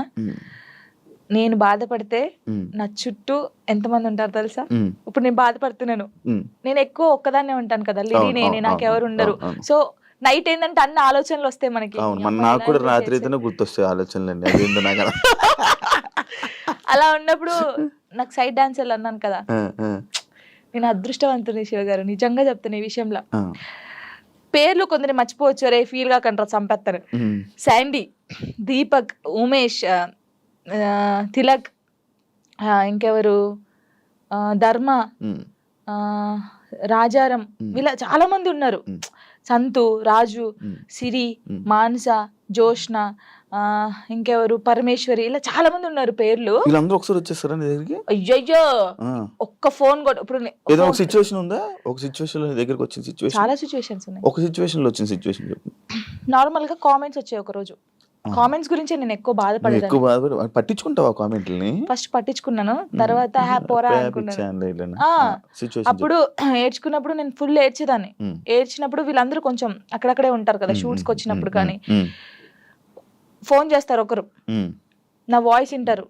నేను బాధపడితే నా చుట్టూ ఎంతమంది ఉంటారు తెలుసా? ఇప్పుడు నేను బాధపడుతున్నాను, నేను ఎక్కువ ఒక్కదాన్నే ఉంటాను కదా, లిరి నేనే, నాకెవరు ఉండరు. సో నైట్ ఏంటంటే అన్ని ఆలోచనలు వస్తాయి మనకి. నాకు కూడా రాత్రి అయితేనే గుర్తొస్తాయి ఆలోచనలు. అలా ఉన్నప్పుడు నాకు సైడ్ డాన్సర్లు అన్నాను కదా, నేను అదృష్టవంతుని శివ గారు, నిజంగా చెప్తాను ఈ విషయంలో. పేర్లు కొందరు మర్చిపోవచ్చు, అరే ఫీల్ గా కంటారు, చంపేస్తారు. శాండీ, దీపక్, ఉమేష్, తిలక్, ఇంకెవరు, ధర్మ, రాజారం, వీళ్ళ చాలా మంది ఉన్నారు. సంతు, రాజు, సిరి, మానస, జోష్న, ఇంకెవరు, పరమేశ్వరి, ఇలా చాలా మంది ఉన్నారు పేర్లు. వీళ్ళందరూ ఒకసారి వచ్చేస్తారా నీ దగ్గరికి? అయ్యయ్యో, ఒక్క ఫోన్ కూడా. ఇప్పుడు ఏదో ఒక సిచ్యువేషన్ ఉందా? ఒక సిచ్యువేషన్ లో దగ్గరికి వచ్చిన సిచ్యువేషన్? చాలా సిచ్యువేషన్స్ ఉన్నాయి. ఒక సిచ్యువేషన్ లో వచ్చిన సిచ్యువేషన్ చెప్పు. నార్మల్ గా కామెంట్స్ వచ్చాయి ఒక రోజు. కామెంట్స్ గురించి నేను ఎక్కువ బాధపడేదాన్ని. పట్టించుకుంటావా కామెంట్లని? ఫస్ట్ పట్టించుకున్నాను, తర్వాత పోరా అనుకున్నాను. అప్పుడు ఏడ్చుకున్నప్పుడు నేను ఫుల్ ఏడ్చేదాన్ని. ఏడ్చినప్పుడు వీళ్ళందరూ కొంచెం అక్కడక్కడే ఉంటారు కదా షూట్స్కి వచ్చినప్పుడు, కానీ ఫోన్ చేస్తారు ఒకరు, నా వాయిస్ వింటారు,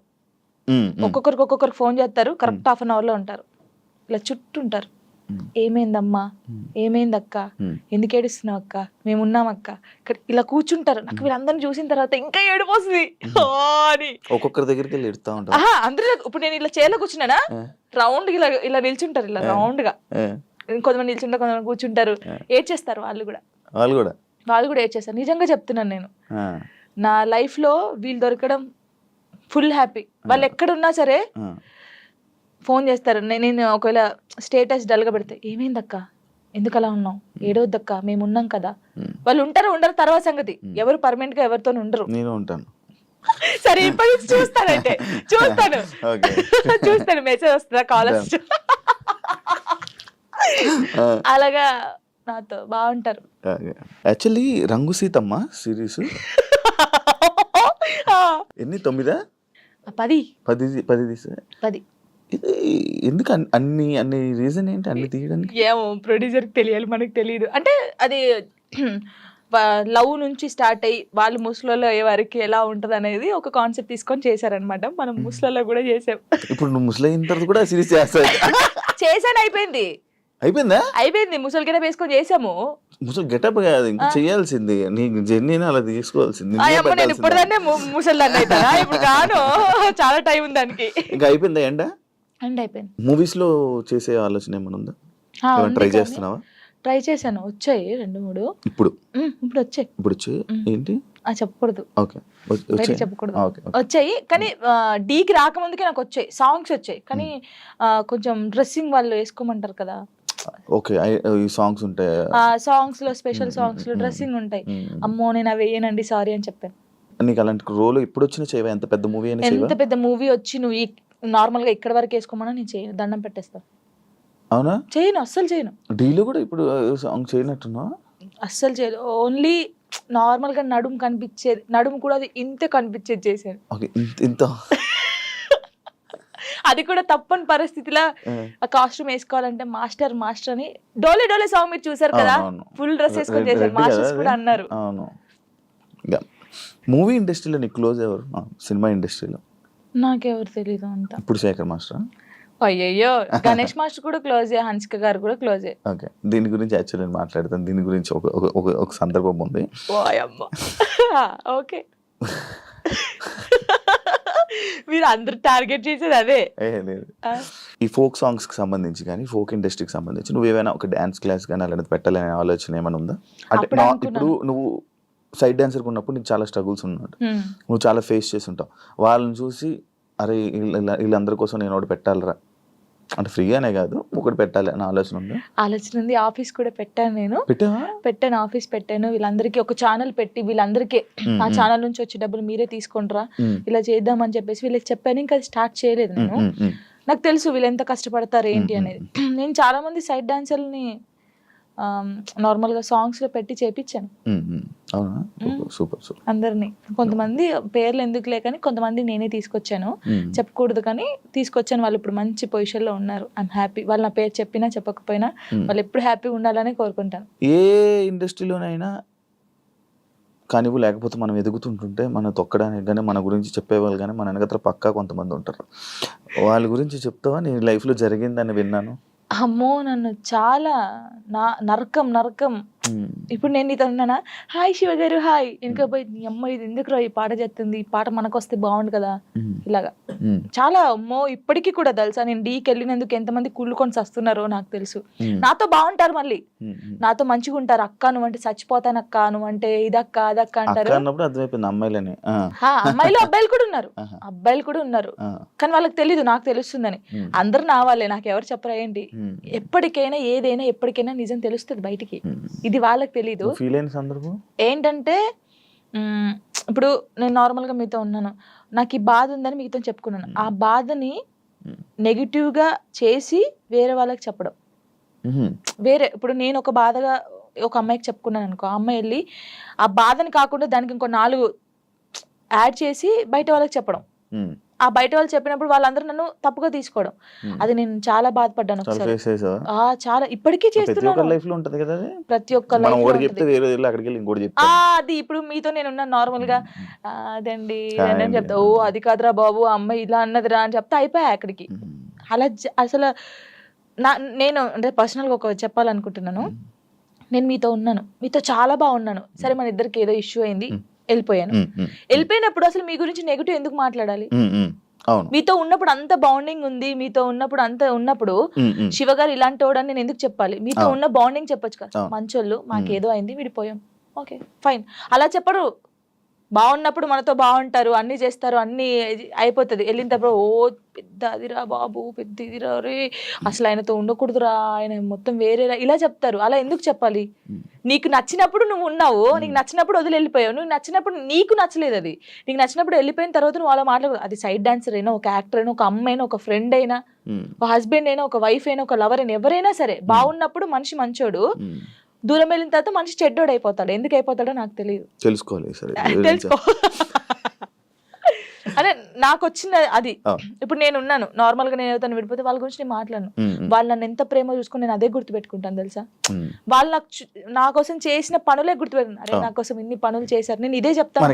ఒక్కొక్కరికి ఫోన్ చేస్తారు, కరెక్ట్ హాఫ్ అన్ అవర్ లో ఉంటారు, ఇలా చుట్టూ ఉంటారు. ఏమైందమ్మా, ఏమైందక్క, ఎందుకు ఏడుస్తున్నావు అక్క, మేమున్నాం అక్క, ఇక్కడ ఇలా కూర్చుంటారు. నాకు వీళ్ళందరిని చూసిన తర్వాత ఇంకా ఏడిపోతుంది అని ఒక్కొక్కరి దగ్గరికి వెళ్ళి ఎడుతా ఉంటారు. అందరూ ఇప్పుడు నేను ఇలా చైర్లో కూర్చున్నానా, రౌండ్ ఇలా నిల్చుంటారు, ఇలా రౌండ్ గా. కొంతమంది నిల్చుంటారు, కొంతమంది కూర్చుంటారు, ఏడ్చేస్తారు. వాళ్ళు కూడా ఏడ్చేస్తారు. నిజంగా చెప్తున్నాను, నేను నా లైఫ్ లో వీళ్ళు దొరకడం ఫుల్ హ్యాపీ. వాళ్ళు ఎక్కడున్నా సరే ఫోన్ చేస్తారు. నేను ఒకవేళ స్టేటస్ డల్గా పెడితే, ఏమైందక్క, ఎందుకు అలా ఉన్నావు, ఏడవద్దక్క, మేము ఉన్నాం కదా. వాళ్ళు ఉండరు తర్వాత సంగతి. ఎవరు పర్మనెంట్ గా ఎవరితో ఉండరు. నేను ఉంటాను. సరే ఇప్పటి నుంచి చూస్తాను మెసేజ్ వస్తుందా, కాల్ వస్తుంది, అలాగా నాతో బాగుంటారు. యాక్చువల్లీ రంగు సీతమ్మ సిరీస్ ఎన్ని 9? 10 తీసా. ఇది ఎందుకు అన్ని రీజన్ ఏంటి అన్ని తీయడానికి? ఏమో ప్రొడ్యూసర్కి తెలియాలి, మనకు తెలియదు. అంటే అది లవ్ నుంచి స్టార్ట్ అయ్యి వాళ్ళు ముసలలో అయ్యే వరకు ఎలా ఉంటది అనేది ఒక కాన్సెప్ట్ తీసుకొని చేశారనమాట. మనం ముసలలో కూడా చేసాం. ఇప్పుడు నువ్వు ముసలి అయిన తర్వాత కూడా సిరీస్ చేస్తావు? చేశాను, అయిపోయింది. ముసలి గెటప్ వేసుకొని చేసాము. ముసలి గెటప్ కాదు, ఇంకా చేయాల్సింది నీ జర్నీని అలా తీసుకోవాల్సింది. నేను ఇప్పుడుదాన్నే ముసలిదాన్ని అవుతా, ఇప్పుడు కాను, చాలా టైం ఉంది దానికి. ఇంకా అయిపోయిందా? అయిపోయింది. మూవీస్ లో చేసే ఆలోచన ఏమైనా ఉందా? ట్రై చేస్తున్నావా? ట్రై చేశాను, వచ్చాయి 2-3. ఇప్పుడు వచ్చాయి ఏంటి చెప్పకూడదు, చెప్పకూడదు. ఓకే. వచ్చాయి కానీ డీకి రాకముందుకే నాకు వచ్చాయి, సాంగ్స్ వచ్చాయి. కానీ కొంచెం డ్రెస్సింగ్ వాళ్ళు వేసుకోమంటారు కదా. ఓకే, ఈ సాంగ్స్ ఉంటాయి, సాంగ్స్ లో స్పెషల్ సాంగ్స్ లో డ్రెస్సింగ్ ఉంటాయి. అమ్మో నేను అవి వేయనండి, సారీ అని చెప్పాను. నీకు అలాంటి రోల్ ఎప్పుడు వచ్చినా చేయవా? ఎంత పెద్ద మూవీ అయినా, ఎంత పెద్ద మూవీ వచ్చి నువ్వు నార్మల్ గా ఇక్కడ వరకు వేసుకోమన్నా నేను చేయను, దండం పెట్టేస్తాను. అవునా? చేయను, అస్సలు చేయను. డీలో కూడా ఇప్పుడు సాంగ్ చేయనట్టున్నా? అస్సలు చేయదు. ఓన్లీ నార్మల్ గా నడుము కనిపించేది, నడుము కూడా అది ఇంత కనిపించేది చేశాను. ఇంత అది కూడా తప్పని పరిస్థితిలో ఆ కాస్ట్యూమ్ వేసుకోవాలంటే మాస్టర్ అని డోలే సాంగ్ మీరు చూసారు కదా, ఫుల్ డ్రెస్ వేసుకొని చేశారు. మాస్టర్స్ కూడా అన్నారు. మూవీ ఇండస్ట్రీలో నీకు క్లోజ్ ఎవరు? సినిమా ఇండస్ట్రీలో నాకెవరు తెలీదు అంత. ఇప్పుడు శేఖర్ మాస్టర్? అయ్యయ్యో, గణేష్ మాస్టర్ కూడా క్లోజే, హన్సిక గారు కూడా క్లోజే. ఓకే, దీని గురించి యాక్చువల్లీ నేను మాట్లాడతాను. దీని గురించి ఒక సందర్భం ఉంది. ఓకే, మీరు అందరు టార్గెట్ చేసేది అదే. ఈ ఫోక్ సాంగ్స్ కి సంబంధించి కానీ ఫోక్ ఇండస్ట్రీకి సంబంధించి నువ్వు ఏమైనా ఒక డాన్స్ క్లాస్ కానీ అలాంటి పెట్టాలనే ఆలోచన ఏమైనా ఉందా? అంటే ఇప్పుడు నువ్వు సైడ్ డాన్సర్ ఉన్నప్పుడు నీకు చాలా స్ట్రగుల్స్ ఉన్నాడు, నువ్వు చాలా ఫేస్ చేసి ఉంటావు. వాళ్ళని చూసి అరే వీళ్ళందరి కోసం నేను ఒకటి పెట్టాలరా, అంటే ఫ్రీగానే కాదు ఒకటి పెట్టాలి అని ఆలోచన ఉంది. ఆఫీస్ కూడా పెట్టాను, నేను పెట్టాను, ఆఫీస్ పెట్టాను. వీళ్ళందరికీ ఒక ఛానల్ పెట్టి వీళ్ళందరికీ ఆ ఛానల్ నుంచి వచ్చే డబ్బులు మీరే తీసుకుంటారా, ఇలా చేద్దామని చెప్పేసి వీళ్ళకి చెప్పాను. ఇంకా స్టార్ట్ చేయలేదు నేను. నాకు తెలుసు వీళ్ళు ఎంత కష్టపడతారు ఏంటి అనేది. నేను చాలా మంది సైడ్ డాన్సర్ని నార్మల్గా సాంగ్స్లో పెట్టి చేపించాను. అవునా, సూపర్ సూపర్. అందరినీ. కొంతమంది పేర్లు ఎందుకులే కానీ కొంతమంది నేనే తీసుకొచ్చాను, చెప్పకూడదు కానీ తీసుకొచ్చాను. వాళ్ళు ఇప్పుడు మంచి పొజిషన్లో ఉన్నారు. I'm happy. వాళ్ళు నా పేరు చెప్పినా చెప్పకపోయినా వాళ్ళు ఎప్పుడు హ్యాపీగా ఉండాలని కోరుకుంటాను. ఏ ఇండస్ట్రీలోనైనా కానివ్వు, లేకపోతే మనం ఎదుగుతుంటుంటే మనం తొక్కడానికి కానీ మన గురించి చెప్పేవాళ్ళు కానీ మన వెనకత్ర పక్కా కొంతమంది ఉంటారు. వాళ్ళ గురించి చెప్తావా? నీ లైఫ్లో జరిగిందని విన్నాను. అమ్మో, నన్ను చాలా నరకం. ఇప్పుడు నేను నీతో ఉన్నానా, హాయ్ శివ గారు హాయ్, వెనక పోయి నీ అమ్మ ఇది ఎందుకు ఈ పాట చేస్తుంది, ఈ పాట మనకు వస్తే బాగుండు కదా, ఇలాగా చాలా. అమ్మో ఇప్పటికీ కూడా తెలుసా, నేను డీకి వెళ్ళినందుకు ఎంతమంది కుళ్ళుకొని వస్తున్నారో నాకు తెలుసు. నాతో బాగుంటారు, మళ్ళీ నాతో మంచిగా ఉంటారు. అక్క నువ్వు అంటే చచ్చిపోతాను, అక్క నువ్వు అంటే ఇదక్క అదక్క అంటారు. అమ్మాయిలు అబ్బాయిలు కూడా ఉన్నారు కానీ వాళ్ళకి తెలీదు, నాకు తెలుస్తుందని. అందరు నా వాళ్ళే, నాకు ఎవరు చెప్పరా ఏంటి. ఎప్పటికైనా ఏదైనా ఎప్పటికైనా నిజం తెలుస్తుంది బయటికి, ఇది వాళ్ళకి తెలీదు. ఏంటంటే ఇప్పుడు నేను నార్మల్ గా మీతో ఉన్నాను, నాకు ఈ బాధ ఉందని మీతో చెప్పుకున్నాను. ఆ బాధని నెగిటివ్ గా చేసి వేరే వాళ్ళకి చెప్పడం వేరే. ఇప్పుడు నేను ఒక బాధగా ఒక అమ్మాయికి చెప్పుకున్నాను అనుకో, ఆ అమ్మాయి వెళ్ళి ఆ బాధని కాకుండా దానికి ఇంకో 4 యాడ్ చేసి బయట వాళ్ళకి చెప్పడం. ఆ బయట వాళ్ళు చెప్పినప్పుడు వాళ్ళందరూ నన్ను తప్పుగా తీసుకోవడం, అది నేను చాలా బాధపడ్డాను ఒకసారి. చాలా ఇప్పటికీ చేస్తున్నాను. ప్రతి ఒక్క అది ఇప్పుడు మీతో నేను ఉన్నాను నార్మల్ గా, అదండి అని చెప్తా, ఓ అది కాదురా బాబు అమ్మాయి ఇలా అన్నదిరా అని చెప్తా, అయిపోయా అక్కడికి. అలా అసలు నేను అంటే పర్సనల్ గా ఒక చెప్పాలనుకుంటున్నాను. నేను మీతో ఉన్నాను, మీతో చాలా బాగున్నాను, సరే మన ఇద్దరికి ఏదో ఇష్యూ అయింది, వెళ్ళిపోయాను. వెళ్ళిపోయినప్పుడు అసలు మీ గురించి నెగిటివ్ ఎందుకు మాట్లాడాలి? మీతో ఉన్నప్పుడు అంత బాండింగ్ ఉంది, మీతో ఉన్నప్పుడు అంత ఉన్నప్పుడు శివ గారు ఇలాంటి వాడని నేను ఎందుకు చెప్పాలి? మీతో ఉన్న బాండింగ్ చెప్పొచ్చు కదా, మంచోళ్ళు మాకేదో అయింది విడిపోయాం, ఓకే ఫైన్. అలా చెప్పరు. బాగున్నప్పుడు మనతో బాగుంటారు, అన్ని చేస్తారు, అన్ని అయిపోతుంది. వెళ్ళిన తర్వాత ఓ పెద్ద అదిరా బాబు, పెద్ద ఇదిరా రే, అసలు ఆయనతో ఉండకూడదురా, ఆయన మొత్తం వేరేరా, ఇలా చెప్తారు. అలా ఎందుకు చెప్పాలి? నీకు నచ్చినప్పుడు నువ్వు ఉన్నావు, నీకు నచ్చినప్పుడు వదిలి వెళ్ళిపోయావు. నువ్వు నచ్చినప్పుడు నీకు నచ్చలేదు, అది నీకు నచ్చినప్పుడు వెళ్ళిపోయిన తర్వాత నువ్వు అలా మాట్లాడదు. అది సైడ్ డాన్సర్ అయినా, ఒక యాక్టర్ అయినా, ఒక అమ్మాయి అయినా, ఒక ఫ్రెండ్ అయినా, ఒక హస్బెండ్ అయినా, ఒక వైఫ్ అయినా, ఒక లవర్ అయినా, ఎవరైనా సరే బాగున్నప్పుడు మనిషి మంచోడు, దూరం వెళ్ళిన తర్వాత మనిషి చెడ్డోడు అయిపోతాడు. ఎందుకు అయిపోతాడో నాకు తెలియదు, తెలుసుకో. అదే నాకు వచ్చిన అది. ఇప్పుడు నేను ఉన్నాను నార్మల్ గా, నేను ఎవరితో విడిపోతే వాళ్ళ గురించి నేను మాట్లాడను. వాళ్ళు నన్ను ఎంత ప్రేమ చూసుకుని నేను అదే గుర్తుపెట్టుకుంటాను తెలుసా. వాళ్ళు నా కోసం చేసిన పనులే గుర్తుపెట్టుకున్నాను. అరే నా కోసం ఇన్ని పనులు చేశారు, నేను ఇదే చెప్తాను.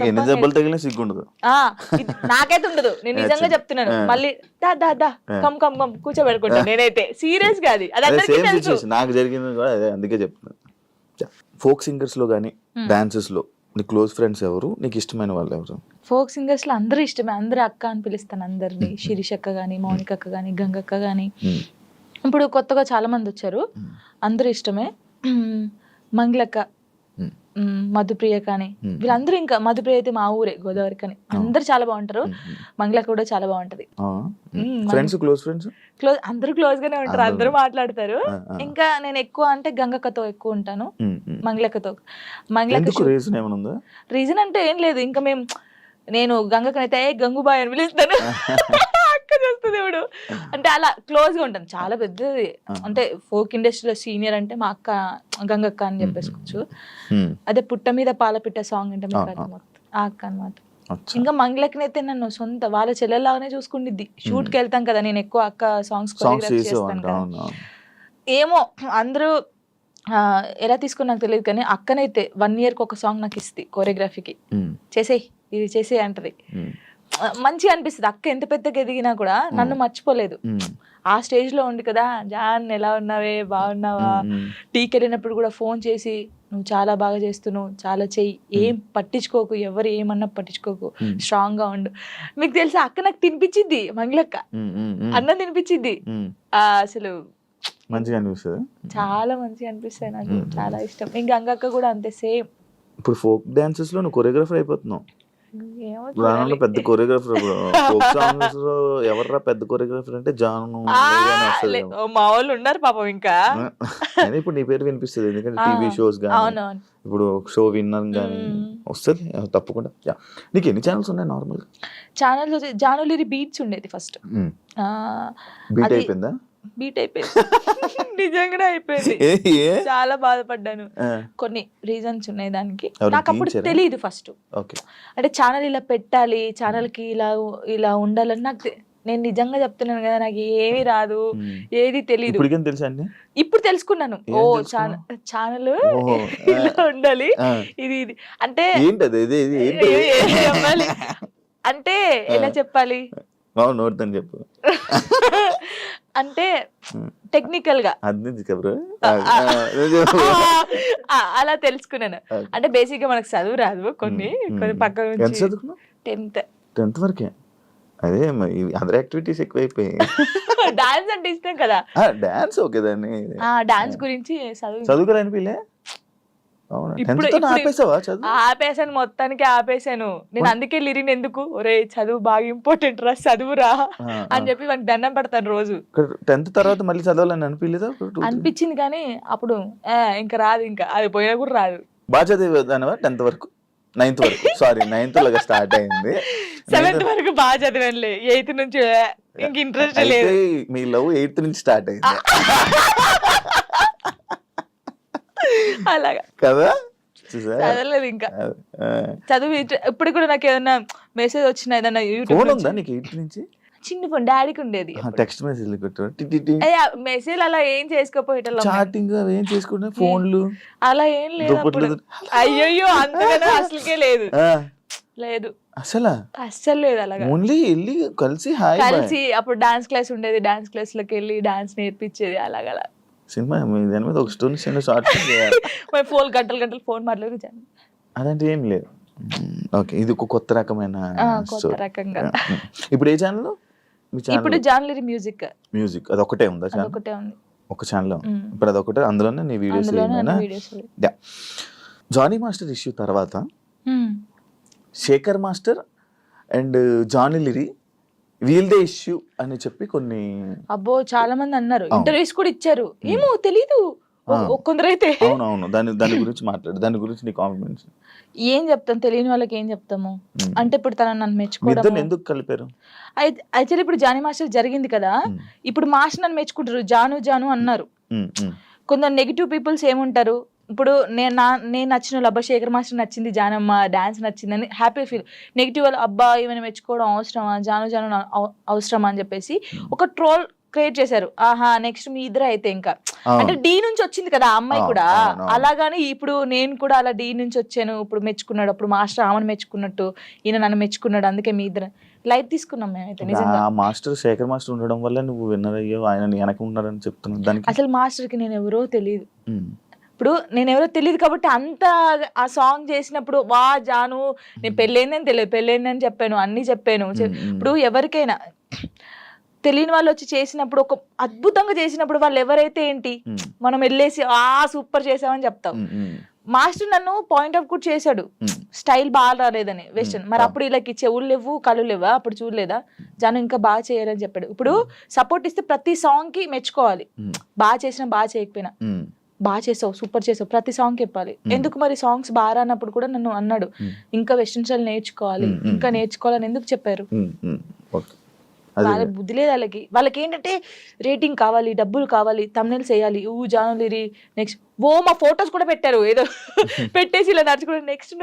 నాకైతే ఉండదు, నేను నిజంగా చెప్తున్నాను. మళ్ళీ దా కమ్ కూర్చోబెట్టుకుంటాను నేనైతే, సీరియస్ గా. అది అందరికీ తెలుసు. నాకు జరిగింది కూడా అదే, అందుకే చెప్తున్నాను. ఫోక్ సింగర్స్ లో కానీ డాన్సెస్ లో నీ క్లోజ్ ఫ్రెండ్స్ ఎవరు, నీకు ఇష్టమైన వాళ్ళు ఎవరు? ఫోక్ సింగర్స్ లో అందరూ ఇష్టమే, అందరూ అక్క అని పిలుస్తాను అందరినీ. శిరీష్ అక్క గానీ, మౌనిక అక్క గానీ, గంగక్క గానీ, ఇప్పుడు కొత్తగా చాలా మంది వచ్చారు, అందరూ ఇష్టమే. మంగళక్క, మధుప్రియ కానీ, వీళ్ళందరూ. ఇంకా మధుప్రియ అయితే మా ఊరే, గోదావరి కానీ. అందరు చాలా బాగుంటారు. మంగళక్క కూడా చాలా బాగుంటది. క్లోజ్ అందరూ క్లోజ్ గానే ఉంటారు, అందరూ మాట్లాడతారు. ఇంకా నేను ఎక్కువ అంటే గంగక్కతో ఎక్కువ ఉంటాను, మంగళక్కతో. మంగళక్క రీజన్ అంటే ఏం లేదు, ఇంకా నేను గంగక్కనైతే గంగుబాయ్ అని పిలుస్తాను, అక్క చేస్తుంది ఇప్పుడు. అంటే అలా క్లోజ్ గా ఉంటాను, చాలా పెద్దది. అంటే ఫోక్ ఇండస్ట్రీలో సీనియర్ అంటే మా అక్క గంగక్క అని చెప్పేసుకోవచ్చు. అదే పుట్ట మీద పాలపిట్ట సాంగ్ అంటే ఆ అక్క అన్నమాట. ఇంకా మంగళక్కనైతే నన్ను సొంత వాళ్ళ చెల్లెల్లాగానే చూసుకుండిద్ది. షూట్ కి వెళ్తాం కదా, నేను ఎక్కువ అక్క సాంగ్స్ కొరియోగ్రాఫ్ చేస్తాను కదా. ఏమో అందరూ ఎలా తీసుకుని నాకు తెలియదు కానీ అక్కనైతే 1 year కి ఒక సాంగ్ నాకు ఇస్తుంది కొరియోగ్రఫీకి. చేసేయి ఇది చేసే అంటది, మంచిగా అనిపిస్తుంది. అక్క ఎంత పెద్దగా ఎదిగినా కూడా నన్ను మర్చిపోలేదు. ఆ స్టేజ్ లో ఉంది కదా, జాన్ ఎలా ఉన్నావే, బాగున్నావా, టీకి వెళ్ళినప్పుడు కూడా ఫోన్ చేసి నువ్వు చాలా బాగా చేస్తున్నావు, చాలా చెయ్యి, ఏం పట్టించుకోకు, ఎవరు ఏమన్నా పట్టించుకోకు, స్ట్రాంగ్ గా ఉండు. మీకు తెలుసా అక్క నాకు తినిపించింది, మంగళక్క అన్నం తినిపించింది. అసలు మంచిగా అనిపిస్తుంది, చాలా మంచిగా అనిపిస్తుంది, నాకు చాలా ఇష్టం. ఇంకా గంగక్క కూడా అంతే సేమ్. ఇప్పుడు ఫోక్ డాన్సెస్ లో నువ్వు కొరియోగ్రాఫర్ అయిపోతున్నావు, పెద్ద కొరియోగ్రాఫర్. ఫోక్ సాంగ్స్ లో ఎవర్రా పెద్ద కొరియోగ్రాఫర్ అంటే జాను, మా వాళ్ళు ఉన్నారు పాపం. ఇంకా ఇప్పుడు నీ పేరు వినిపిస్తుంది, ఎందుకంటే టీవీ షోస్ కానీ, ఇప్పుడు షో విన్నర్ కానీ వస్తుంది తప్పకుండా. నీకు ఎన్ని ఛానల్స్ ఉన్నాయి నార్మల్? ఛానల్స్ జానులిరి బీట్స్ ఉండేది ఫస్ట్, బీట్ అయిపోయిందా? బీట్ అయిపోయింది. నిజంగానే అయిపోయింది. చాలా బాధపడ్డాను. కొన్ని రీజన్స్ ఉన్నాయి దానికి. నాకు అప్పుడు తెలియదు ఫస్ట్. అంటే ఛానల్ ఇలా పెట్టాలి, ఛానల్ కి ఇలా ఉండాలని నాకు నేను నిజంగా చెప్తున్నాను కదా, నాకు ఏమీ రాదు, ఏది తెలియదు. ఇప్పుడు తెలుసుకున్నాను, ఓ ఛానల్ ఇలా ఉండాలి, ఇది ఇది అంటే చెప్పాలి అంటే ఎలా చెప్పాలి చెప్పు అంటే టెక్నికల్ గా అలా తెలుసుకున్నాను. అంటే బేసిక్ గా మనకు చదువు రాదు, కొన్ని పక్క నుంచి 10th వరకే. అదే అదర్ యాక్టివిటీస్ ఎక్కువైపోయాయి. డాన్స్ అంటే ఇష్టం కదా, డాన్స్ ఓకే దాన్ని డాన్స్ గురించి చదువుకోరానిపిలే. ఆపేసాను, మొత్తానికి ఆపేసాను నేను. అందుకే లిరిన్ ఎందుకు, ఒరే చదువు బాగా ఇంపార్టెంట్ రా, చదువురా అని చెప్పి వానికి దండం పెడతాను రోజు. 10th తర్వాత మళ్ళీ చదవాలని అనిపించలేదా? అనిపించింది కానీ అప్పుడు ఇంకా రాదు, ఇంకా అది పోయినా కూడా రాదు. బాగా చదివేదానివా 10th వరకు? 9th వరకు, సారీ 9th లాగా స్టార్ట్ అయింది. 7th వరకు బాగా చదివానులే, 8th నుంచి ఇంక ఇంట్రెస్ట్ లేదు. మీ లవ్ 8th నుంచి స్టార్ట్ అయింది అలాగా కదా? చదవలేదు ఇంకా, చదువు ఇప్పుడు కూడా నాకు ఏదన్నా మెసేజ్ వచ్చినా ఏదన్నా యూట్యూబ్ ఉందా నీకు 8th నుంచి? చిన్న ఫోన్ డాడీకి ఉండేది, టెక్స్ట్ మెసేజ్ మెసేజ్ అలా ఏం చేసుకోపోయేటోళ్ళం, చాటింగ్ ఏం చేసుకునే ఫోన్లు అలా ఏం లేదు. అయ్యో అంతగానో అసలుకే లేదు, లేదు అస్సలు లేదు. అలాగా ఓన్లీ వెళ్ళి కలిసి అప్పుడు డాన్స్ క్లాస్ ఉండేది, డాన్స్ క్లాస్ లోకి వెళ్ళి డాన్స్ నేర్పించేది. అలాగ సినిమా దాని మీద ఒక స్టోరీ షార్ట్ ఫోన్ గంటలు ఫోన్ మాట్లాడుతాను, అదంటే ఏం లేదు. ఓకే, ఇది ఒక కొత్త రకమైన రకంగా. ఇప్పుడు ఏ ఛానల్? ఇప్పుడు జాన్లరీ మ్యూజిక్ అది ఒకటే ఉందా? ఒకటే ఉంది, ఒక ఛానల్. ఇప్పుడు అది ఒకటే, అందులోనే నీ వీడియోస్. జానీ మాస్టర్ ఇష్యూ తర్వాత శేఖర్ మాస్టర్ అండ్ జానీ లిరి వీల్దే ఇష్యూ అని చెప్పి కొన్ని అబ్బో చాలా మంది అన్నారు, ఇంటర్వ్యూస్ కూడా ఇచ్చారు. ఏమో తెలీదు కొందరైతే. అవునవును, దాని గురించి మాట్లాడు, దాని గురించి నీ కాంప్లిమెంట్స్. ఏం చెప్తాం, తెలియని వాళ్ళకి ఏం చెప్తాము. అంటే ఇప్పుడు తన నన్ను మెచ్చుకోవడం ఎందుకు కలిపారు? యాక్చువల్లీ ఇప్పుడు జానీ మాస్టర్ జరిగింది కదా, ఇప్పుడు మాస్టర్ నన్ను మెచ్చుకుంటారు, జాను అన్నారు. కొందరు నెగిటివ్ పీపుల్స్ ఏముంటారు, ఇప్పుడు నేను నచ్చిన వాళ్ళు, అబ్బా శేఖర్ మాస్టర్ నచ్చింది, జానమ్మ డాన్స్ నచ్చిందని హ్యాపీ ఫీల్. నెగిటివ్ వాళ్ళు, అబ్బా ఈమెను మెచ్చుకోవడం అవసరమా, జాను అవసరమా అని చెప్పేసి ఒక ట్రోల్ క్రియేట్ చేశారు. ఆహా నెక్స్ట్ మీ ఇద్దరు అయితే ఇంకా, అంటే డి నుంచి వచ్చింది కదా ఆ అమ్మాయి కూడా, అలాగాని ఇప్పుడు నేను కూడా అలా డి నుంచి వచ్చాను, ఇప్పుడు మెచ్చుకున్నాడు, అప్పుడు మాస్టర్ ఆమెను మెచ్చుకున్నట్టు ఈయన నన్ను మెచ్చుకున్నాడు, అందుకే మీ ఇద్దరు లైట్ తీసుకున్నాం మేమైతే. నిజంగా మాస్టర్ శేఖర్ మాస్టర్ ఉండడం వల్ల నువ్వు విన్నర్ అయ్యో, ఆయన వెనక ఉన్నారని చెప్తున్నాను. దానికి అసలు మాస్టర్ కి నేను ఎవరో తెలియదు, ఇప్పుడు నేను ఎవరో తెలియదు కాబట్టి అంత ఆ సాంగ్ చేసినప్పుడు వా జాను నేను పెళ్ళైందని తెలియదు, పెళ్ళైందని చెప్పాను, అన్ని చెప్పాను. ఇప్పుడు ఎవరికైనా తెలియని వాళ్ళు వచ్చి చేసినప్పుడు, ఒక అద్భుతంగా చేసినప్పుడు వాళ్ళు ఎవరైతే ఏంటి, మనం వెళ్ళేసి సూపర్ చేసామని చెప్తాం. మాస్టర్ నన్ను పాయింట్ అవుట్ కూడా చేశాడు, స్టైల్ బాగా రాలేదని వెస్టర్న్. మరి అప్పుడు వీళ్ళకి చెవులు లేవు, కళ్ళు లేవా, అప్పుడు చూడలేదా జాను ఇంకా బాగా చేయాలని చెప్పాడు. ఇప్పుడు సపోర్ట్ ఇస్తే ప్రతి సాంగ్ కి మెచ్చుకోవాలి, బాగా చేసినా బాగా చేయకపోయినా, బాగా చేసావు సూపర్ చేసావు ప్రతి సాంగ్ చెప్పాలి. ఎందుకు మరి సాంగ్స్ బాగా రానప్పుడు కూడా నన్ను అన్నాడు, ఇంకా వెస్టర్న్ స్టైల్ నేర్చుకోవాలి, ఇంకా నేర్చుకోవాలని ఎందుకు చెప్పారు. వాళ్ళ బుద్ధి లేదు వాళ్ళకి ఏంటంటే రేటింగ్ కావాలి, డబ్బులు కావాలి, తమ్నెయిల్స్ వేయాలి, జాను లిరి నెక్స్ట్ మా ఫొటోస్ కూడా పెట్టారు, ఏదో పెట్టేసి ఇలా నడుచుకుంటే నెక్స్ట్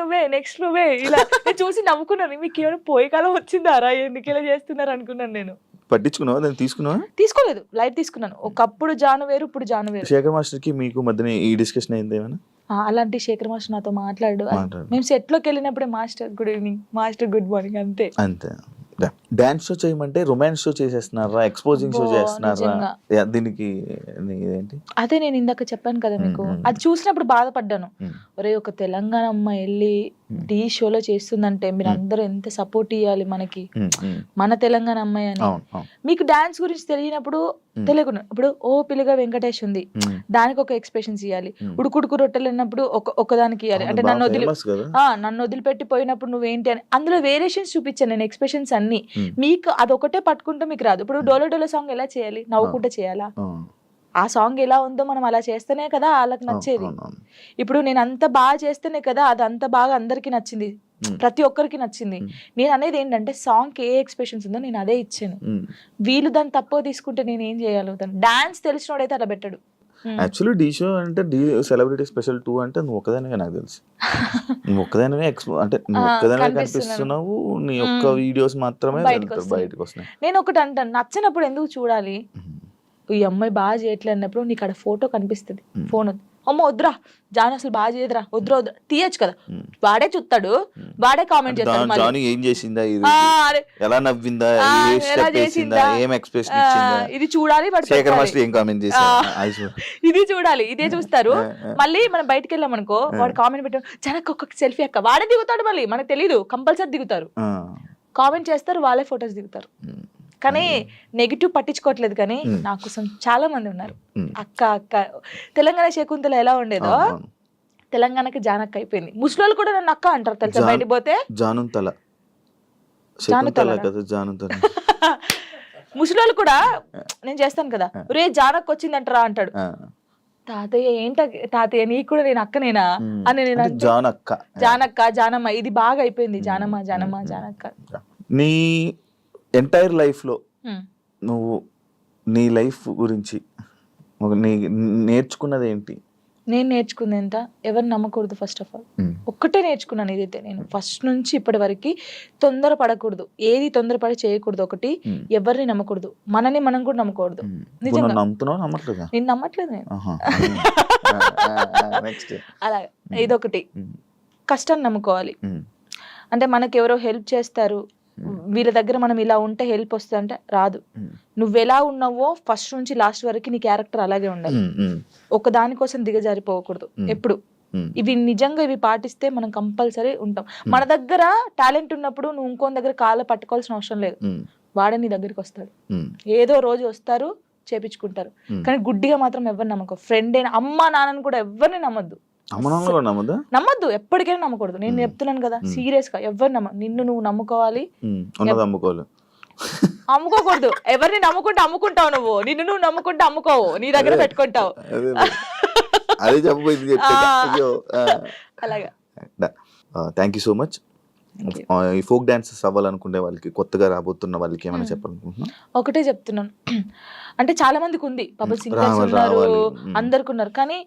నువ్వే ఇలా చూసి నవ్వుకున్నాను. మీకు ఏమైనా పోయే కాలం వచ్చిందారా, ఎందుకు ఇలా చేస్తున్నారు అనుకున్నాను. నేను పట్టించుకున్నావా, దాన్ని తీసుకోలేదు, లైట్ తీసుకున్నాను. ఒకప్పుడు జాను వేరు, ఇప్పుడు జాను వేరు. శేఖర్ మాస్టర్ కి మీకు మధ్యన ఈ డిస్కషన్ అయింది ఏమైనా? అలాంటి శేఖర్ మాస్టర్ నాతో మాట్లాడు, మేము సెట్ లోకి వెళ్ళినప్పుడే master good evening, master good morning, అంతే. డాన్స్ షో చేయమంటే రొమాన్స్ షో చేసేస్తున్నారా, ఎక్స్పోజింగ్ షో చేస్తున్నారా, దీనికి ఏంటి? అదే నేను ఇందాక చెప్పాను కదా మీకు, అది చూసినప్పుడు బాధపడ్డాను. ఒరే ఒక తెలంగాణ అమ్మాయి వెళ్ళి టీ షోలో చేస్తుందంటే మీరు అందరూ ఎంత సపోర్ట్ ఇవ్వాలి మనకి, మన తెలంగాణ అమ్మాయి అని. మీకు డాన్స్ గురించి తెలియనప్పుడు తెలియకుండా, ఇప్పుడు ఓ పిల్లగా వెంకటేష్ ఉంది, దానికి ఒక ఎక్స్ప్రెషన్స్ ఇవ్వాలి. ఉడుకుడుకు రొట్టెలు అన్నప్పుడు ఒకదానికి ఇవ్వాలి. అంటే నన్ను వదిలిపెట్టి పోయినప్పుడు నువ్వేంటి అని అందులో వేరియేషన్స్ చూపించాను నేను, ఎక్స్ప్రెషన్స్ అన్ని. మీకు అదొకటే పట్టుకుంటే మీకు రాదు. ఇప్పుడు డోలో సాంగ్ ఎలా చేయాలి, నవ్వుకుంటే చేయాలా, ఆ సాంగ్ ఎలా ఉందో మనం అలా చేస్తేనే కదా వాళ్ళకి నచ్చేది. ఇప్పుడు నేను అంత బాగా చేస్తేనే కదా అది అంత బాగా అందరికి నచ్చింది. ప్రతి ఒక్కరికి నచ్చింది. నేను అనేది ఏంటంటే సాంగ్ ఏ ఎక్స్ప్రెషన్స్ ఉందో నేను అదే ఇచ్చాను. వీళ్ళు దాన్ని తక్కువ తీసుకుంటే నేను ఏం చేయగలుగుతాను? డాన్స్ తెలిసినోడైతే అలా పెట్టడు. యాక్చువల్లీ డీ షో అంటే డీ సెలబ్రిటీ స్పెషల్ 2 అంటే నువ్వు ఒక్కదానివే నాకు తెలుసు. నువ్వు ఒక్కదానివే అంటే నువ్వు ఒక్కదానివే కనిపిస్తున్నావు. నీ యొక్క వీడియోస్ మాత్రమే బయటకు వస్తున్నాయి. నేను ఒకటి అంటాను, నచ్చినప్పుడు ఎందుకు చూడాలి? ఈ అమ్మాయి బాగా చేయట్లేదు అన్నప్పుడు నీకు అక్కడ ఫోటో కనిపిస్తుంది, ఫోన్ అమ్మ వద్దురా జాను అసలు బాగా చేయదురా, వద్దురా వద్దురా తీయచ్చు కదా. వాడే చూస్తాడు, వాడే కామెంట్ చేస్తాడు. జాను ఏం చేసిందా, ఎలా నవ్విందా, ఎలా చేసిందా, ఏం ఎక్స్ప్రెషన్ ఇచ్చిందా, ఇది చూడాలి. శేఖర్ మాస్టర్ ఏం కామెంట్ చేశారు, ఇది చూడాలి, ఇదే చూస్తారు. మళ్ళీ మనం బయటకు వెళ్ళాం అనుకో, వాడు కామెంట్ పెట్టాడు జనకు ఒక్కొక్క సెల్ఫీ అక్క, వాడే దిగుతాడు. మళ్ళీ మనకు తెలీదు, కంపల్సరీ దిగుతారు, కామెంట్ చేస్తారు, వాళ్ళే ఫొటోస్ దిగుతారు. కానీ నెగిటివ్ పట్టించుకోవట్లేదు. కానీ నా కోసం చాలా మంది ఉన్నారు. అక్క అక్క తెలంగాణ శకుంతల ఎలా ఉండేదో తెలంగాణకి జానక్క అయిపోయింది. ముసలోళ్ళు కూడా నన్ను అక్క అంటారు తెలుసా. బయటికి పోతే ముసలోళ్ళు కూడా నేను చేస్తాను కదా, రే జానక్క వచ్చిందంటారా అంటాడు. తాతయ్య ఏంట తాతయ్య నీకు కూడా నేను అక్కనేనా అని నేను జానక్క జానమ్మ ఇది బాగా అయిపోయింది. జానమ్మ జానమ్మ జానక్క. నీ ఎంటైర్ లైఫ్లో నువ్వు నీ లైఫ్ గురించి నేర్చుకున్నది ఏంటి? నేను నేర్చుకుంది ఎంత, ఎవరిని నమ్మకూడదు. ఫస్ట్ ఆఫ్ ఆల్ ఒక్కటే నేర్చుకున్నాను. ఇదైతే నేను ఫస్ట్ నుంచి ఇప్పటి వరకు తొందరపడకూడదు, ఏది తొందరపడి చేయకూడదు. ఒకటి, ఎవరిని నమ్మకూడదు, మనని మనం కూడా నమ్మకూడదు. నిజంగా నేను నమ్మట్లేదు నేను. అలాగే ఇదొకటి. కష్టాన్ని నమ్ముకోవాలి. అంటే మనకి ఎవరో హెల్ప్ చేస్తారు, వీళ్ళ దగ్గర మనం ఇలా ఉంటే హెల్ప్ వస్తుంది అంటే రాదు. నువ్వు ఎలా ఉన్నావో ఫస్ట్ నుంచి లాస్ట్ వరకు నీ క్యారెక్టర్ అలాగే ఉండాలి. ఒక దానికోసం దిగజారిపోకూడదు ఎప్పుడు. ఇవి నిజంగా ఇవి పాటిస్తే మనం కంపల్సరీ ఉంటాం. మన దగ్గర టాలెంట్ ఉన్నప్పుడు నువ్వు ఇంకో దగ్గర కాళ్ళ పట్టుకోవాల్సిన అవసరం లేదు. వాడే నీ దగ్గరికి వస్తాడు. ఏదో రోజు వస్తారు, చేపించుకుంటారు. కానీ గుడ్డిగా మాత్రం ఎవరిని నమ్మకం. ఫ్రెండ్ అయినా అమ్మ నాన్నని కూడా ఎవరిని నమ్మద్దు. నమ్మద్దు, ఎప్పటికైనా నమ్మకూడదు. నేను చెప్తున్నాను కదా, సీరియస్ గా ఎవరు నిన్ను నువ్వు నమ్ముకోవాలి, అమ్ముకోకూడదు. ఎవరిని నమ్ముకుంటే అమ్ముకుంటావు నువ్వు, నిన్ను నువ్వు నమ్ముకుంటే అమ్ముకోవు, నీ దగ్గర పెట్టుకుంటావు. అలాగా. Thank you so much. ఈ ఫోక్ డాన్సెస్ అవ్వాలనుకునే వాళ్ళకి, కొత్తగా రాబోతున్న వాళ్ళకి ఏమైనా చెప్పాలనుకుంటున్నా? ఒకటే చెప్తున్నాను, అంటే చాలా మందికి ఉంది, పాపం సింగర్స్ ఉన్నారు, అందరికి ఉన్నారు. కానీ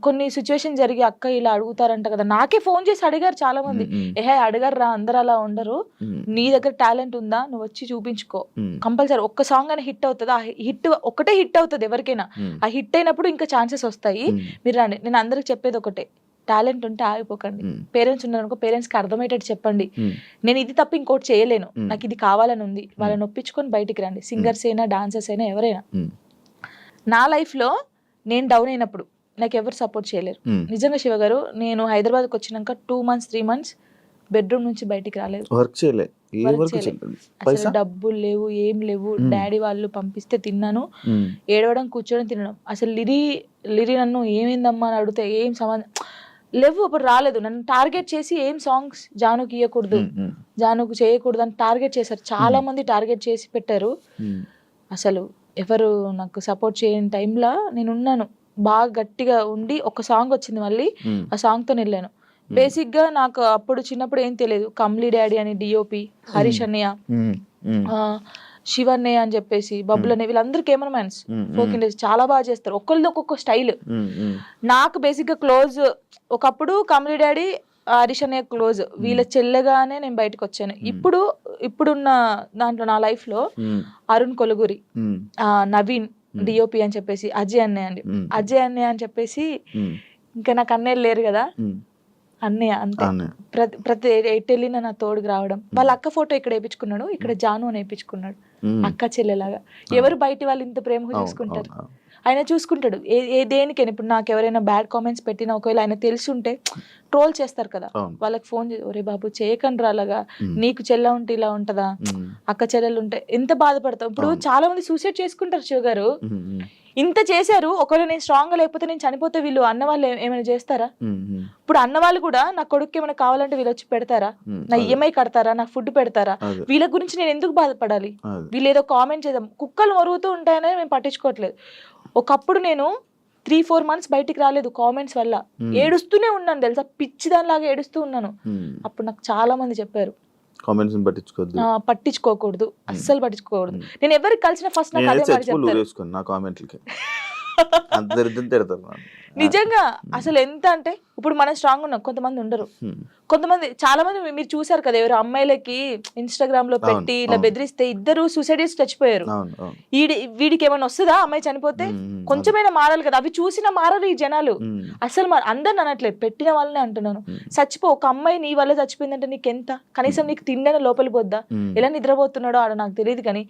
కొన్ని సిచ్యువేషన్ జరిగి అక్క ఇలా అడుగుతారంట కదా, నాకే ఫోన్ చేసి అడిగారు చాలా మంది. అడిగారు రా, అందరు అలా ఉండరు, నీ దగ్గర టాలెంట్ ఉందా, నువ్వు వచ్చి చూపించుకో, కంపల్సరీ ఒక్క సాంగ్ అయినా హిట్ అవుతుంది. ఆ హిట్ ఒకటే హిట్ అవుతుంది ఎవరికైనా. ఆ హిట్ అయినప్పుడు ఇంకా ఛాన్సెస్ వస్తాయి, మీరు రండి. నేను అందరికి చెప్పేది ఒకటే, టాలెంట్ ఉంటే ఆగిపోకండి. పేరెంట్స్ ఉన్నారనుకో, పేరెంట్స్ కి అర్థమయ్యేటట్టు చెప్పండి, నేను ఇది తప్ప ఇంకోటి చేయలేను, నాకు ఇది కావాలని ఉంది, వాళ్ళని ఒప్పించుకొని బయటికి రండి. సింగర్స్ అయినా డాన్సర్స్ అయినా ఎవరైనా. నా లైఫ్ లో నేను డౌన్ అయినప్పుడు నాకు ఎవరు సపోర్ట్ చేయలేరు. నిజంగా శివ గారు, నేను హైదరాబాద్కి వచ్చినాక 2 months 3 months బెడ్రూమ్ నుంచి బయటికి రాలేదు. అసలు డబ్బులు లేవు, ఏం లేవు. డాడీ వాళ్ళు పంపిస్తే తిన్నాను, ఏడవడం కూర్చోడం తినడం. అసలు లిరి నన్ను ఏమైందమ్మా అని అడిగితే ఏం సంబంధం లేవు, అప్పుడు రాలేదు. నన్ను టార్గెట్ చేసి ఏం సాంగ్స్ జానుకి ఇవ్వకూడదు, జానుకు చేయకూడదు అని టార్గెట్ చేశారు. చాలా మంది టార్గెట్ చేసి పెట్టారు. అసలు ఎవరు నాకు సపోర్ట్ చేయని టైంలో నేను ఉన్నాను, బాగా గట్టిగా ఉండి ఒక సాంగ్ వచ్చింది, మళ్ళీ ఆ సాంగ్ తో వెళ్ళాను. బేసిక్ గా నాకు అప్పుడు చిన్నప్పుడు ఏం తెలియదు. కమ్లీ డాడీ అని డిఓపి, హరీష్ అన్నయ్య, శివన్నయ్య అని చెప్పేసి, బబ్బులు అనే వీళ్ళందరూ కెమెరామెన్స్, ఫోక్ ఇండస్ట్రీ చాలా బాగా చేస్తారు. ఒక్కరిది ఒక్కొక్క స్టైల్. నాకు బేసిక్ గా క్లోజ్ ఒకప్పుడు కమ్లీ డాడీ, హరీష్ అన్నయ్య క్లోజ్. వీళ్ళ చెల్లెగానే నేను బయటకు వచ్చాను. ఇప్పుడున్న దాంట్లో నా లైఫ్ లో అరుణ్ కొలుగురి, నవీన్ డిఓపి అని చెప్పేసి, అజయ్ అన్నయ్య అని చెప్పేసి, ఇంకా నాకు అన్నయ్యలు లేరు కదా, అన్నయ్య అంతే. ప్రతి ఎటు వెళ్ళిన నా తోడుకు రావడం. వాళ్ళ అక్క ఫోటో ఇక్కడ వేయించుకున్నాడు, ఇక్కడ జాను అని వేయించుకున్నాడు, అక్క చెల్లెలాగా. ఎవరు బయట వాళ్ళు ఇంత ప్రేమగా చూసుకుంటారు, ఆయన చూసుకుంటాడు. దేనికైనా ఇప్పుడు నాకు ఎవరైనా బ్యాడ్ కామెంట్స్ పెట్టినా, ఒకవేళ ఆయన తెలిసి ఉంటే ట్రోల్ చేస్తారు కదా, వాళ్ళకి ఫోన్ చేసి, ఒరే బాబు చేయకండి రా అలాగా, నీకు చెల్ల ఉంటే ఇలా ఉంటదా, అక్క చెల్లెలు ఉంటే ఎంత బాధపడతావు. ఇప్పుడు చాలా మంది సూసైడ్ చేసుకుంటారు శివ గారు. ఇంత చేశారు, ఒకవేళ నేను స్ట్రాంగ్ గా లేకపోతే, నేను చనిపోతే వీళ్ళు అన్న వాళ్ళు ఏమైనా చేస్తారా? ఇప్పుడు అన్న వాళ్ళు కూడా నా కొడుకు ఏమైనా కావాలంటే వీళ్ళు వచ్చి పెడతారా, నా ఈఎంఐ కడతారా, నాకు ఫుడ్ పెడతారా? వీళ్ళ గురించి నేను ఎందుకు బాధపడాలి? వీళ్ళు ఏదో కామెంట్ చేద్దాం, కుక్కలు మరుగుతూ ఉంటాయని మేము పట్టించుకోవట్లేదు. ఒకప్పుడు నేను 3-4 months బయటికి రాలేదు కామెంట్స్ వల్ల. ఏడుస్తూనే ఉన్నాను తెలుసా, పిచ్చి దానిలాగా ఏడుస్తూ ఉన్నాను. అప్పుడు నాకు చాలా మంది చెప్పారు కామెంట్స్ పట్టించుకోవద్దు, పట్టించుకోకూడదు, అస్సలు పట్టించుకోకూడదు. నేను ఎవరికి కలిసిన ఫస్ట్ నాకు అదే మాట చెప్తారు. నా కామెంట్లకి అంత దరిద్రం తిడతారు నిజంగా. అసలు ఎంత అంటే ఇప్పుడు మనం స్ట్రాంగ్ ఉన్నాం, కొంతమంది ఉండరు. కొంతమంది చాలా మంది మీరు చూసారు కదా, ఎవరు అమ్మాయిలకి ఇన్స్టాగ్రామ్ లో పెట్టి ఇలా బెదిరిస్తే 2 సూసైడ్ చేసి చచ్చిపోయారు. వీడికి ఏమైనా వస్తుందా అమ్మాయి చనిపోతే? కొంచెమైనా మారాలి కదా. అవి చూసినా మారరు ఈ జనాలు. అసలు అందరిని అనట్లేదు, పెట్టిన వాళ్ళనే అంటున్నాను. చచ్చిపో, ఒక అమ్మాయి నీ వల్ల చచ్చిపోయిందంటే నీకెంత, కనీసం నీకు తిండైనా లోపలి పోద్దా? ఎలా నిద్రపోతున్నాడో ఆడ నాకు తెలియదు. కానీ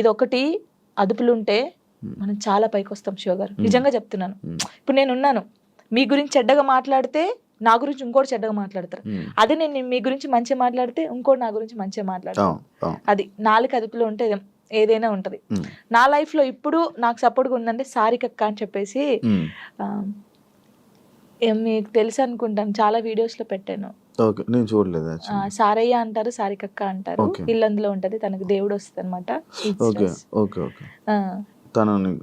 ఇది ఒకటి అదుపులుంటే మనం చాలా పైకి వస్తాం శివ గారు, నిజంగా చెప్తున్నాను. ఇప్పుడు నేను ఉన్నాను, మీ గురించి చెడ్డగా మాట్లాడితే నా గురించి ఇంకోటి చెడ్డగా మాట్లాడతారు. అదే నేను మీ గురించి మంచిగా మాట్లాడితే ఇంకోటి నా గురించి మంచిగా మాట్లాడతారు. అది నాలుగు అదుపులో ఉంటే ఏదైనా ఉంటది. నా లైఫ్ లో ఇప్పుడు నాకు సపోర్ట్గా ఉందంటే సారికక్క అని చెప్పేసి, మీకు తెలుసు అనుకుంటాను, చాలా వీడియోస్ లో పెట్టాను. నేను చూడలేదు. సారయ్య అంటారు, సారికక్క అంటారు. ఇల్లందులో ఉంటది, తనకు దేవుడు వస్తుంది అనమాట.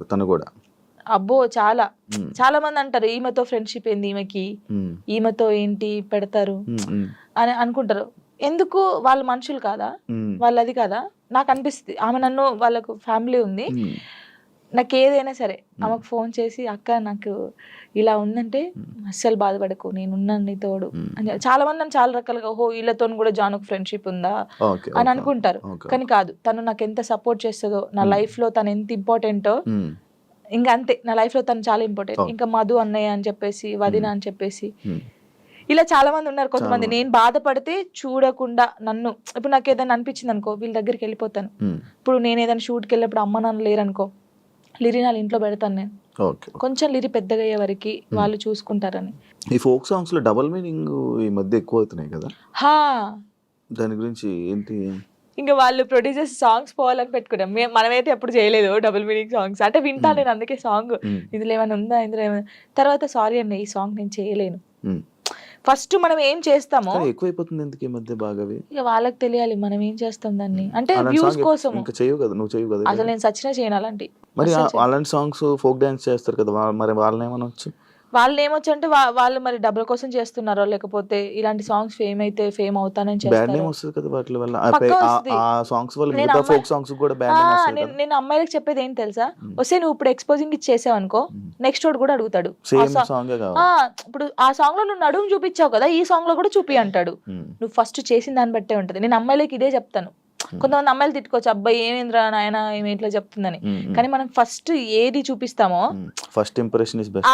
తను కూడా అబ్బో చాలా చాలా మంది అంటారు ఈమెతో ఫ్రెండ్షిప్ ఏంది, ఈమెతో ఏంటి పెడతారు అని అనుకుంటారు. ఎందుకు? వాళ్ళ మనుషులు కాదా, వాళ్ళు అది కాదా? నాకు అనిపిస్తుంది. ఆమె నన్ను, వాళ్ళకు ఫ్యామిలీ ఉంది, నాకు ఏదైనా సరే ఆమెకు ఫోన్ చేసి అక్క నాకు ఇలా ఉందంటే అస్సలు బాధపడకు, నేనున్నాను నీ తోడు అని. చాలా మంది నన్ను చాలా రకాలుగా, ఓహో వీళ్ళతో కూడా జానుకు ఫ్రెండ్షిప్ ఉందా అని అనుకుంటారు. కానీ కాదు, తను నాకు ఎంత సపోర్ట్ చేస్తుందో, నా లైఫ్ లో తను ఎంత ఇంపార్టెంటో, ఇంకా అంతే. నా లైఫ్ లో తను చాలా ఇంపార్టెంట్. ఇంకా మధు అన్నయ్య అని చెప్పేసి, వదిన అని చెప్పేసి, ఇలా చాలా మంది ఉన్నారు. కొంతమంది నేను బాధపడితే చూడకుండా నన్ను, ఇప్పుడు నాకు ఏదైనా అనిపించింది అనుకో, వీళ్ళ దగ్గరికి వెళ్ళిపోతాను. ఇప్పుడు నేను ఏదైనా షూట్కి వెళ్ళినప్పుడు అమ్మ నాన్న లేరనుకో, లిరి నా ఇంట్లో పెడతాను నేను. కొంచెం లిరి పెద్దగా అయ్యే వరకు వాళ్ళు చూసుకుంటారని. ఈ ఫోక్ సాంగ్స్ లో డబుల్ మీనింగ్ ఈ మధ్య ఎక్కువ అవుతున్నాయి కదా, దాని గురించి ఏంటి? ఇంకా వాళ్ళు ప్రొడ్యూసర్స్ సాంగ్స్ పోవాలని పెట్టుకున్నాం. మనమైతే ఎప్పుడు చేయలేదు డబుల్ మీనింగ్ సాంగ్స్. అంటే వింటా నేను, అందుకే సాంగ్ ఇందులో ఏమైనా ఉందా, ఇందులో ఏమైనా. తర్వాత సారీ అండి, ఈ సాంగ్ నేను చేయలేను. ఫస్ట్ మనం ఏం చేస్తామో ఎక్కువైపోతుంది ఎందుకు ఈ మధ్య బాగా, ఇక వాళ్ళకి తెలియాలి మనం ఏం చేస్తాం దాన్ని. అంటే వ్యూస్ కోసం. అసలు నేను సచ్చినా చేయను అలాంటి. మరి అలాంటి సాంగ్స్ ఫోక్ డాన్స్ చేస్తారు కదా, మరి వాళ్ళని ఏమనొచ్చు? వాళ్ళు ఏమొచ్చు అంటే వాళ్ళు మరి డబ్బుల కోసం చేస్తున్నారో, లేకపోతే ఇలాంటి సాంగ్స్ ఫేమ్ అయితే ఫేమ్ అవుతానని చేస్తారు. నేను అమ్మాయిలకు చెప్పేది ఏంటి తెలుసా, వస్తే నువ్వు ఇప్పుడు ఎక్స్పోజింగ్ ఇచ్చేసావు అనుకో, నెక్స్ట్ వాడు కూడా అడుగుతాడు. ఇప్పుడు ఆ సాంగ్ లో నువ్వు నడుము చూపించావు కదా, ఈ సాంగ్ లో కూడా చూపి అంటాడు. నువ్వు ఫస్ట్ చేసిన దాన్ని బట్టే ఉంటది. నేను అమ్మాయిలకి ఇదే చెప్తాను. కొంతమంది అమ్మాయిలు తిట్టుకోవచ్చు, అబ్బాయి ఏమేంద్రా నాయన ఏమి ఇట్లా చెప్తుందని. కానీ మనం ఫస్ట్ ఏది చూపిస్తామో, ఫస్ట్ ఇంప్రెషన్ ఇస్ బెస్ట్.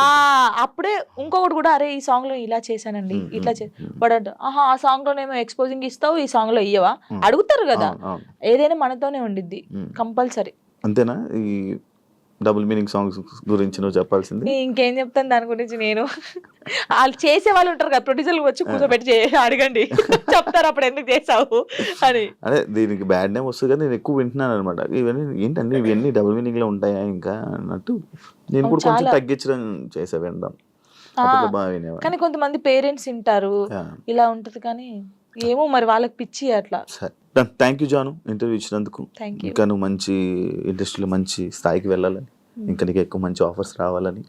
అప్పుడే ఇంకొకటి కూడా, అరే ఈ సాంగ్ లో ఇలా చేశానండి, ఇట్లా వాడు ఆహా ఆ సాంగ్ లోనేమో ఎక్స్పోజింగ్ ఇస్తావు, ఈ సాంగ్ లో ఇయ్యవా అడుగుతారు కదా. ఏదైనా మనతోనే ఉండిద్ది కంపల్సరీ. అంతేనా? ఈ డబుల్ మీనింగ్ సాంగ్స్ గురించి నువ్వు చెప్పాల్సింది. ఇంకేం చెప్తాను దాని గురించి. నేను వాళ్ళు చేసే వాళ్ళు ఉంటారు కదా, ప్రొడ్యూసర్లు వచ్చి కూర్చోబెట్టి అడగండి, చెప్తారు అప్పుడు ఎందుకు చేసావు అని. అదే దీనికి బ్యాడ్ నేమ్ వస్తుంది కదా, నేను ఎక్కువ వింటున్నాను అనమాట. ఇవన్నీ ఏంటంటే ఇవన్నీ డబుల్ మీనింగ్ లో ఉంటాయా ఇంకా అన్నట్టు నేను కూడా కొంచెం తగ్గించడం చేసా వినడం. కానీ కొంతమంది పేరెంట్స్ వింటారు, ఇలా ఉంటది. కానీ ఏమో మరి వాళ్ళకి పిచ్చి అట్లా. థ్యాంక్ యూ జాను, ఇంటర్వ్యూ ఇచ్చినందుకు. ఇంకా నువ్వు మంచి ఇండస్ట్రీలో మంచి స్థాయికి వెళ్ళాలని, ఇంకా నీకు ఎక్కువ మంచి ఆఫర్స్ రావాలని,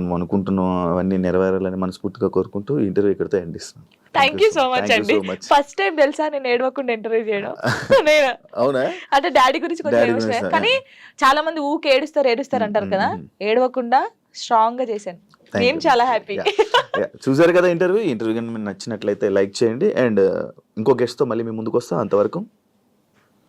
నువ్వు అనుకుంటున్నావు అవన్నీ నెరవేరాలని మనస్ఫూర్తిగా కోరుకుంటూ ఈ ఇంటర్వ్యూ ఇక్కడితో ఎండ్ ఇస్తున్నాను. థ్యాంక్ యూ సో మచ్ అండి. ఫస్ట్ టైం తెలుసా నేను ఏడవకుండా ఇంటర్వ్యూ చేయడం. అవునా? అంటే డాడీ గురించి కొంచెం, కానీ చాలా మంది ఊకే ఏడుస్తారు అంటారు కదా, ఏడవకుండా స్ట్రాంగ్ గా చేశాను. నేను చాలా హ్యాపీ. చూసారు కదా ఇంటర్వ్యూ కానీ మీకు నచ్చినట్లయితే లైక్ చేయండి. అండ్ ఇంకో గెస్ట్ తో మళ్ళీ మీ ముందుకు వస్తా. అంతవరకు